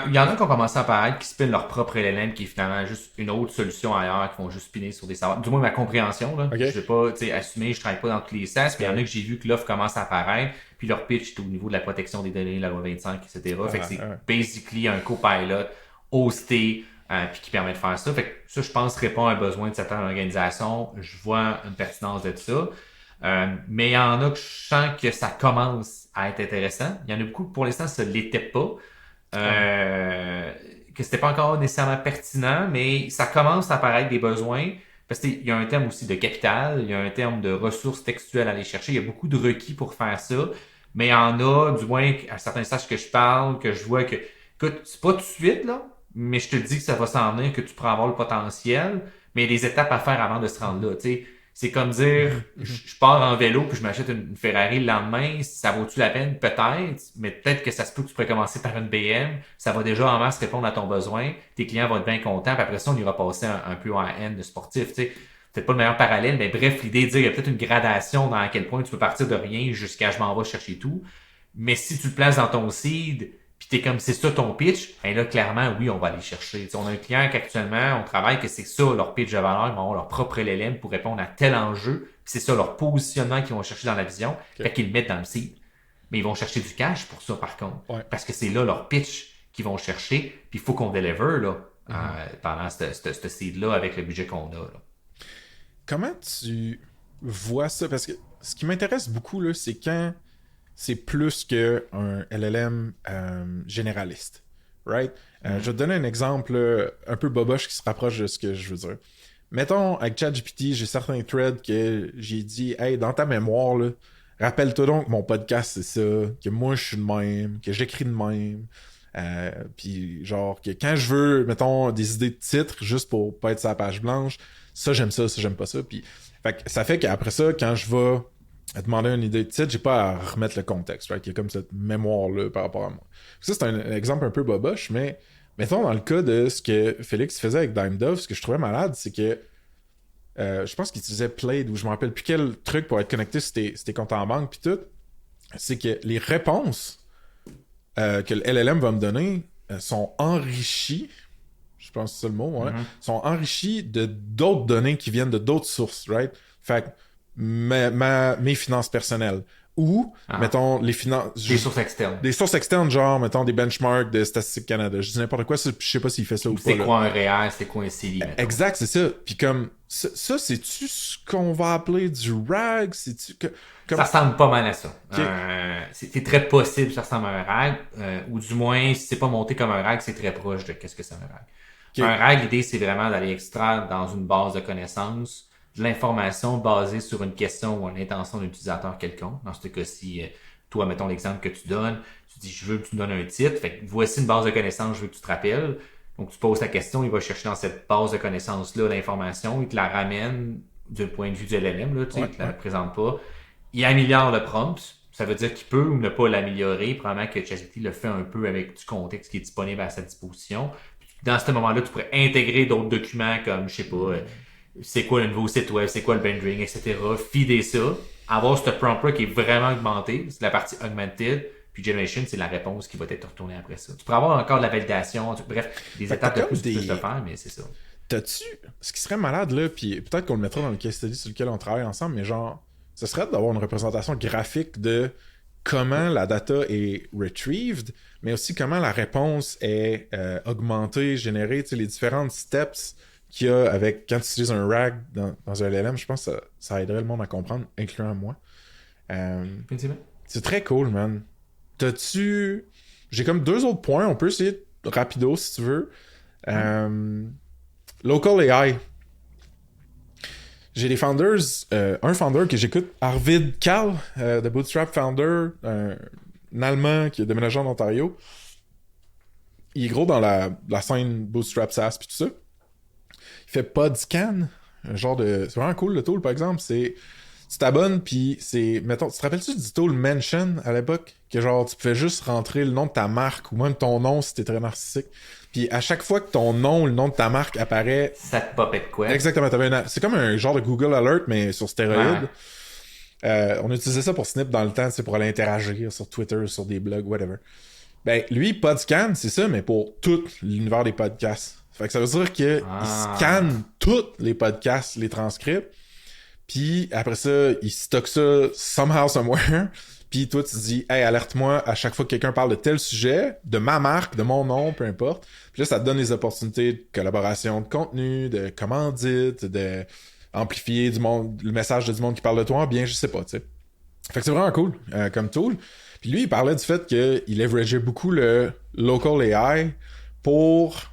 Il y en a qui ont commencé à apparaître qui spinent leur propre LLM qui est finalement juste une autre solution ailleurs qui vont juste spinner sur des serveurs. Du moins ma compréhension, là. Okay. Je vais pas assumer, je travaille pas dans tous les SaaS, mais il y en a que j'ai vu que l'offre commence à apparaître, puis leur pitch est au niveau de la protection des données, la loi 25, etc. Fait que c'est basically un copilot hosté puis qui permet de faire ça. Fait que ça, je pense, répond à un besoin de certaines organisations. Je vois une pertinence de ça. Mais il y en a que je sens que ça commence à être intéressant. Il y en a beaucoup que pour l'instant, ça ne l'était pas. Que c'était pas encore nécessairement pertinent, mais ça commence à apparaître des besoins. Parce qu'il y a un terme aussi de capital, il y a un terme de ressources textuelles à aller chercher. Il y a beaucoup de requis pour faire ça. Mais il y en a, du moins, à certains stages que je parle, que je vois que, écoute, c'est pas tout de suite, là, mais je te dis que ça va s'en venir, que tu pourras avoir le potentiel, mais il y a des étapes à faire avant de se rendre là, tu sais. C'est comme dire, je pars en vélo puis je m'achète une Ferrari le lendemain, ça vaut-tu la peine? Peut-être, mais peut-être que ça se peut que tu pourrais commencer par une BM, ça va déjà en masse répondre à ton besoin, tes clients vont être bien contents, puis après ça, on ira passer un peu en N de sportif, tu sais. Peut-être pas le meilleur parallèle, mais bref, l'idée de dire, il y a peut-être une gradation dans à quel point tu peux partir de rien jusqu'à je m'en vais chercher tout. Mais si tu le places dans ton seed, puis t'es comme c'est ça ton pitch, ben là, clairement, oui, on va aller chercher. T'sais, on a un client qu'actuellement, on travaille que c'est ça leur pitch de valeur, ils vont avoir leur propre LLM pour répondre à tel enjeu, puis c'est ça leur positionnement qu'ils vont chercher dans la vision, fait qu'ils le mettent dans le seed. Mais ils vont chercher du cash pour ça, par contre. Parce que c'est là leur pitch qu'ils vont chercher, puis il faut qu'on deliver là, pendant ce seed-là avec le budget qu'on a. Là. Comment tu vois ça? Parce que ce qui m'intéresse beaucoup, là, c'est quand c'est plus qu'un LLM généraliste. Right? Je vais te donner un exemple un peu boboche qui se rapproche de ce que je veux dire. Mettons, avec ChatGPT, j'ai certains threads que j'ai dit « Hey, dans ta mémoire, là, rappelle-toi donc que mon podcast, c'est ça, que moi, je suis de même, que j'écris de même. Puis genre, que quand je veux, mettons, des idées de titres, juste pour pas être sur la page blanche, ça, j'aime ça, j'aime pas ça. Puis, ça fait qu'après ça, quand je vais demander une idée de titre, j'ai pas à remettre le contexte, right? Il y a comme cette mémoire-là par rapport à moi. Ça, c'est un exemple un peu boboche, mais mettons dans le cas de ce que Félix faisait avec DimeDove, ce que je trouvais malade, c'est que je pense qu'il utilisait Plaid, ou je me rappelle plus quel truc pour être connecté sur tes comptes en banque, puis tout, c'est que les réponses que le LLM va me donner sont enrichies, je pense que c'est ça le mot, ouais, sont enrichies de d'autres données qui viennent de d'autres sources, right? Fait que mes finances personnelles. Ou, mettons, les finances... Des sources externes. Des sources externes, genre, mettons, des benchmarks de Statistique Canada. Je dis n'importe quoi, je sais pas s'il fait ça ou pas. C'est quoi un REER, c'est quoi un CELI, mettons. Exact, c'est ça. Puis comme, ça, c'est-tu ce qu'on va appeler du RAG? C'est-tu... Ça ressemble pas mal à ça. Okay. C'est très possible que ça ressemble à un RAG, ou du moins, si c'est pas monté comme un RAG, c'est très proche de qu'est-ce que c'est un RAG. Okay. Un RAG, l'idée, c'est vraiment d'aller extraire dans une base de connaissances de l'information basée sur une question ou une intention d'un utilisateur quelconque. Dans ce cas-ci, toi, mettons l'exemple que tu donnes, tu dis, je veux que tu me donnes un titre, fait que voici une base de connaissances, je veux que tu te rappelles. Donc, tu poses ta question, il va chercher dans cette base de connaissances-là l'information, il te la ramène du point de vue du LLM, là, tu sais, il te la présente pas. Il améliore le prompt, ça veut dire qu'il peut ou ne pas l'améliorer, probablement que ChatGPT le fait un peu avec du contexte qui est disponible à sa disposition. Puis, dans ce moment-là, tu pourrais intégrer d'autres documents comme, je sais pas, c'est quoi le nouveau site web, c'est quoi le rendering, etc. Feeder ça, avoir ce prompt-là qui est vraiment augmenté, c'est la partie augmented, puis generation, c'est la réponse qui va être retournée après ça. Tu pourrais avoir encore de la validation, bref, des étapes de plus que tu peux faire, mais c'est ça. T'as-tu, ce qui serait malade là, puis peut-être qu'on le mettra dans le case study sur lequel on travaille ensemble, mais genre, ce serait d'avoir une représentation graphique de comment la data est retrieved, mais aussi comment la réponse est augmentée, générée, tu sais, les différentes steps qu'il y a avec quand tu utilises un RAG dans un LLM, je pense que ça aiderait le monde à comprendre, incluant moi. C'est très cool, man. J'ai comme 2 autres points, on peut essayer rapido si tu veux. Local AI. J'ai des founders, un founder que j'écoute, Arvid Kahl, de Bootstrap Founder, un Allemand qui est déménagé en Ontario. Il est gros dans la scène Bootstrap SaaS pis tout ça. Il fait PodScan, un genre de... C'est vraiment cool le tool, par exemple. Tu t'abonnes, puis c'est... Mettons, tu te rappelles-tu du tool Mention à l'époque? Que genre, tu pouvais juste rentrer le nom de ta marque ou même ton nom si t'es très narcissique. Puis à chaque fois que ton nom ou le nom de ta marque apparaît... Ça te popait de quoi? Exactement. C'est comme un genre de Google Alert, mais sur stéroïdes. Ouais. On utilisait ça pour Snip dans le temps, pour aller interagir sur Twitter, sur des blogs, whatever. Ben, lui, PodScan, c'est ça, mais pour tout l'univers des podcasts. Fait que ça veut dire qu'il scanne tous les podcasts, les transcripts, puis après ça, il stocke ça somehow, somewhere, puis toi, tu te dis « Hey, alerte-moi à chaque fois que quelqu'un parle de tel sujet, de ma marque, de mon nom, peu importe. » Puis là, ça te donne des opportunités de collaboration de contenu, de commandite, de amplifier le message de du monde qui parle de toi, bien, je sais pas, tu sais. Fait que c'est vraiment cool comme tool. Puis lui, il parlait du fait qu'il leverageait beaucoup le local AI pour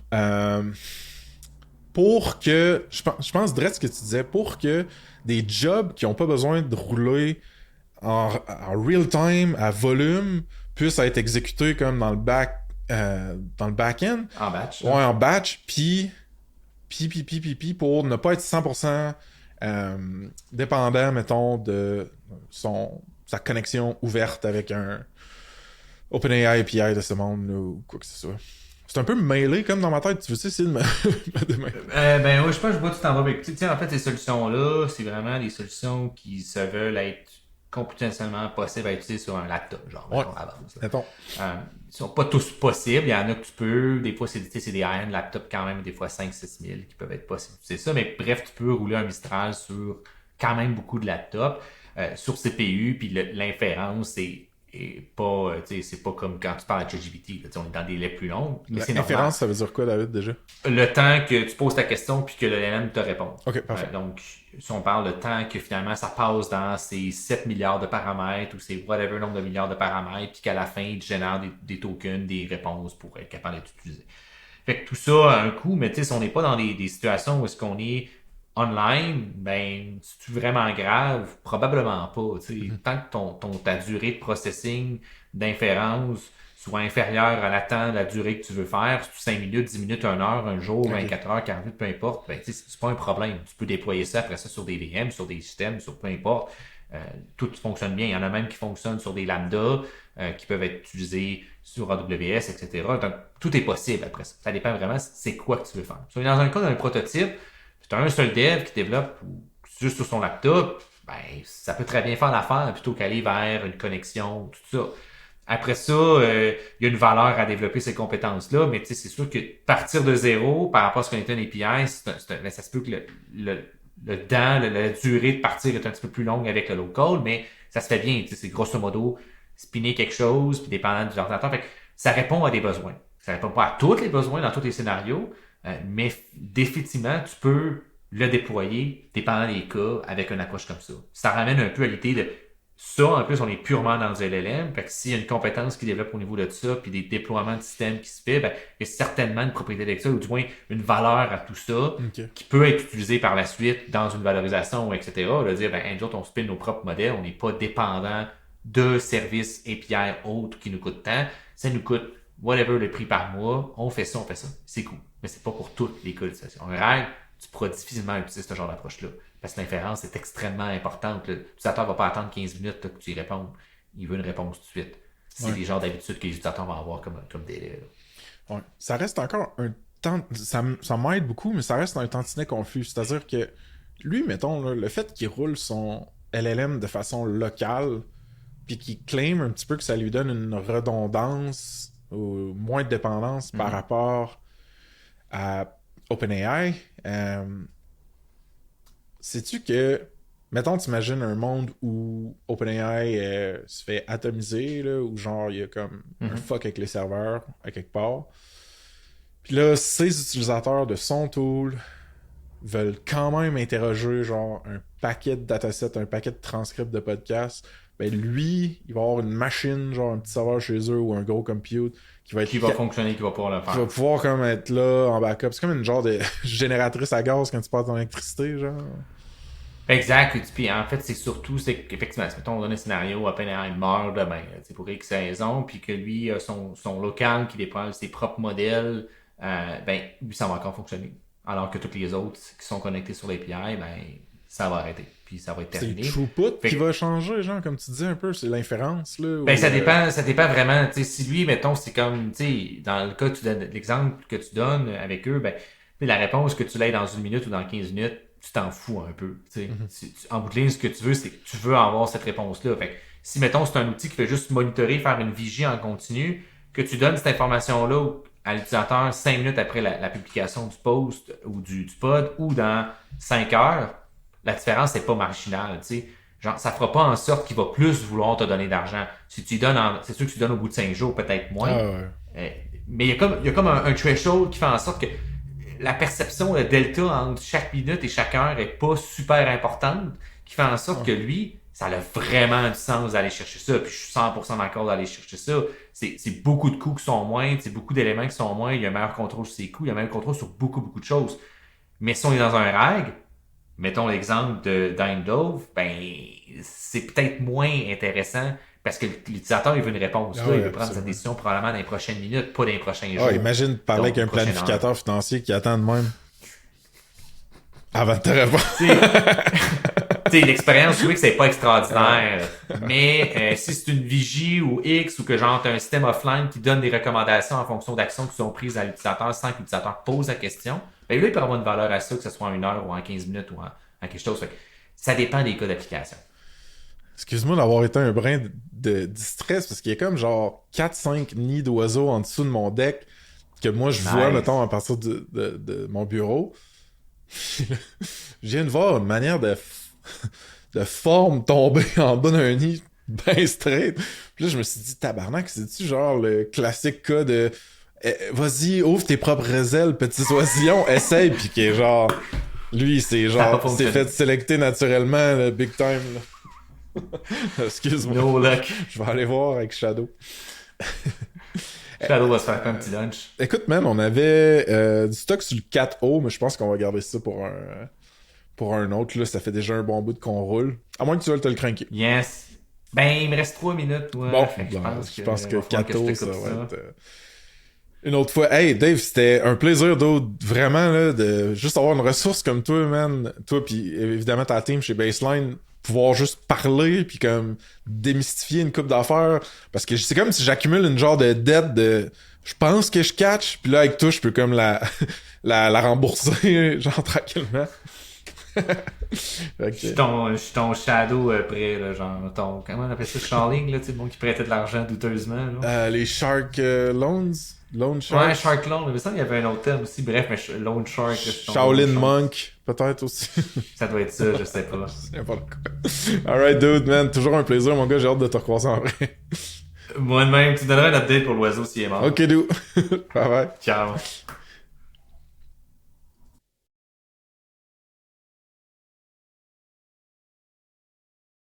que, je pense, Dredd, ce que tu disais, pour que des jobs qui n'ont pas besoin de rouler en real time, à volume, puissent être exécutés comme dans le back-end. En batch. Ouais, en batch, puis pour ne pas être 100% dépendant, mettons, de sa connexion ouverte avec un OpenAI API de ce monde ou quoi que ce soit. C'est un peu mêlé comme dans ma tête. Tu veux essayer de me... ben oui, je pense que je vois tout en bas. Mais tu sais, en fait, ces solutions-là, c'est vraiment des solutions qui se veulent être computationnellement possibles à utiliser sur un laptop, genre, ouais. À base. Mettons. Ils sont pas tous possibles. Il y en a que tu peux. Des fois, c'est des high-end laptops quand même, des fois 5-6 000 qui peuvent être possibles. C'est ça, mais bref, tu peux rouler un Mistral sur quand même beaucoup de laptops, sur CPU, puis l'inférence, c'est pas comme quand tu parles à ChatGPT. On est dans des délais plus longs. L'inférence, ça veut dire quoi, David, déjà? Le temps que tu poses ta question puis que le LLM te répond. OK, parfait. Donc, si on parle de temps que finalement ça passe dans ces 7 milliards de paramètres ou ces whatever nombre de milliards de paramètres, puis qu'à la fin, il génère des tokens, des réponses pour être capable d'être utilisé. Fait que tout ça a un coût, mais tu sais, si on n'est pas dans des situations où est-ce qu'on est online, ben, c'est vraiment grave? Probablement pas. Tant que ta durée de processing, d'inférence soit inférieure à la durée que tu veux faire, 5 minutes, 10 minutes, 1 heure, un jour, 24 heures, 40 minutes, peu importe, ben, c'est pas un problème. Tu peux déployer ça après ça sur des VM, sur des systèmes, sur peu importe. Tout fonctionne bien. Il y en a même qui fonctionnent sur des lambda, qui peuvent être utilisés sur AWS, etc. Donc, tout est possible après ça. Ça dépend vraiment c'est quoi que tu veux faire. Dans un cas d'un prototype, tu as un seul dev qui développe juste sur son laptop, ben, ça peut très bien faire l'affaire plutôt qu'aller vers une connexion, tout ça. Après ça, il y a une valeur à développer ces compétences-là, mais c'est sûr que partir de zéro par rapport à ce qu'on était un API, ça se peut que la durée de partir est un petit peu plus longue avec le local, mais ça se fait bien. C'est grosso modo spinner quelque chose, puis dépendant du ordinateur. Fait que ça répond à des besoins. Ça répond pas à tous les besoins dans tous les scénarios, mais définitivement, tu peux le déployer, dépendant des cas, avec une approche comme ça. Ça ramène un peu à l'idée de ça, en plus, on est purement dans le LLM. Fait que s'il y a une compétence qui développe au niveau de ça, puis des déploiements de systèmes qui se fait, ben, il y a certainement une propriété avec ça, ou du moins une valeur à tout ça, qui peut être utilisée par la suite dans une valorisation, etc. De dire, ben, nous autres, on spin nos propres modèles, on n'est pas dépendant de services API autres qui nous coûtent tant. Ça nous coûte whatever le prix par mois, on fait ça. C'est cool. Mais c'est pas pour toutes les cas d'utilisation. En règle, tu pourras difficilement utiliser ce genre d'approche-là. Parce que l'inférence est extrêmement importante. L'utilisateur ne va pas attendre 15 minutes que tu y répondes. Il veut une réponse tout de suite. C'est les genres d'habitudes que les utilisateurs vont avoir comme délai. Ouais. Ça reste encore un temps... Ça m'aide beaucoup, mais ça reste un tantinet confus. C'est-à-dire que lui, mettons, là, le fait qu'il roule son LLM de façon locale, puis qu'il claim un petit peu que ça lui donne une redondance ou moins de dépendance par rapport à OpenAI, sais-tu que, mettons, t'imagines un monde où OpenAI se fait atomiser, là, où genre, il y a comme un fuck avec les serveurs, à quelque part. Puis là, ces utilisateurs de son tool veulent quand même interroger genre un paquet de datasets, un paquet de transcripts de podcasts, ben lui, il va avoir une machine, genre un petit serveur chez eux ou un gros compute qui va être Qui va fonctionner, qui va pouvoir le qui va faire. pouvoir comme être là en backup. C'est comme une genre de génératrice à gaz quand tu perds ton électricité, genre. Exact. Puis en fait, c'est surtout, c'est qu'effectivement, si mettons, on donne un scénario, Oppenheimer meurt demain, c'est pour X raison, puis que lui a son local qui déploie ses propres modèles, ben, lui, ça va encore fonctionner. Alors que tous les autres qui sont connectés sur l'API, ben, ça va arrêter. Puis ça va être C'est le terminé. throughput Fait qui que- va changer, genre, comme tu dis un peu, c'est l'inférence, là. Ben, ou, ça dépend vraiment, tu sais, si lui, mettons, c'est comme, tu sais, dans le cas que tu donnes, l'exemple que tu donnes avec eux, ben, la réponse que tu l'aies dans 1 minute ou dans 15 minutes, tu t'en fous un peu, tu sais. En bout de ligne, ce que tu veux, c'est que tu veux avoir cette réponse-là. Fait que, si, mettons, c'est un outil qui fait juste monitorer, faire une vigie en continu, que tu donnes cette information-là à l'utilisateur 5 minutes après la publication du post ou du pod, ou dans 5 heures, la différence n'est pas marginale, tu sais. Genre, ça fera pas en sorte qu'il va plus vouloir te donner d'argent. Si tu lui donnes, c'est sûr que tu donnes au bout de 5 jours, peut-être moins. Ah ouais. Mais il y a comme un threshold qui fait en sorte que la perception, le delta entre chaque minute et chaque heure est pas super importante, qui fait en sorte que lui, ça a vraiment du sens d'aller chercher ça. Puis je suis 100% d'accord d'aller chercher ça. C'est beaucoup de coûts qui sont moindres, c'est beaucoup d'éléments qui sont moindres, il y a un meilleur contrôle sur ses coûts, il y a un meilleur contrôle sur beaucoup de choses. Mais si on est dans un RAG, mettons l'exemple de Dove, ben, c'est peut-être moins intéressant parce que l'utilisateur, il veut une réponse. Ah là, ouais, il veut prendre sa absolument. décision probablement dans les prochaines minutes, pas dans les prochains jours. Ah, imagine parler Donc, avec un prochaine planificateur financier qui attend de même. Avant de te répondre. Tu sais, l'expérience, oui, que c'est pas extraordinaire. Mais si c'est une vigie ou X ou que genre t'as un système offline qui donne des recommandations en fonction d'actions qui sont prises à l'utilisateur sans que l'utilisateur pose la question, ben là, il peut avoir une valeur à ça, que ce soit en 1 heure ou en 15 minutes ou en quelque chose. Fait que ça dépend des cas d'application. Excuse-moi d'avoir été un brin de distress parce qu'il y a comme genre 4-5 nids d'oiseaux en dessous de mon deck que moi je vois, Nice. mettons, à partir de mon bureau. Je viens de voir une manière de forme tomber en bas d'un nid ben straight. Puis là, je me suis dit, tabarnak, c'est-tu genre le classique cas de vas-y, ouvre tes propres ailes, petit oisillon, essaye, puis qui est genre, lui, c'est Ça a genre, pas c'est fonctionné. fait sélecter naturellement, le big time, là. Excuse-moi. No luck. Je vais aller voir avec Shadow. Shadow va se faire un petit lunch. Écoute, man, on avait du stock sur le 4O, mais je pense qu'on va garder ça pour un autre. Là, ça fait déjà un bon bout qu'on roule. À moins que tu veuilles te le cranker. Yes. Ben, il me reste 3 minutes. Ouais. Bon, Fait que je pense que va falloir que je 4O, te ça coupe va être... une autre fois. Hey, Dave, c'était un plaisir vraiment, là, de juste avoir une ressource comme toi, man. Toi, puis évidemment ta team chez Baseline, pouvoir juste parler, puis comme démystifier une coupe d'affaires. Parce que c'est comme si j'accumule une genre de dette de... Je pense que je catch, puis là, avec toi, je peux comme la rembourser, genre, tranquillement. Je suis ton shadow près, là, genre, comment on appelle ça, Charling, là, tu sais, le monde qui prêtait de l'argent douteusement, là. Les Shark Loans? Loan Shark? Ouais, Shark Loan, mais ça, il y avait un autre terme aussi, bref, mais Loan Shark, là, c'est ton Shaolin Loan Shark. Monk, peut-être aussi. Ça doit être ça, je sais pas. C'est n'importe quoi. Alright, dude, man. Toujours un plaisir, mon gars. J'ai hâte de te recroiser en vrai. Moi de même, tu donneras un update pour l'oiseau s'il est mort. Ok, dude. Bye bye. Ciao.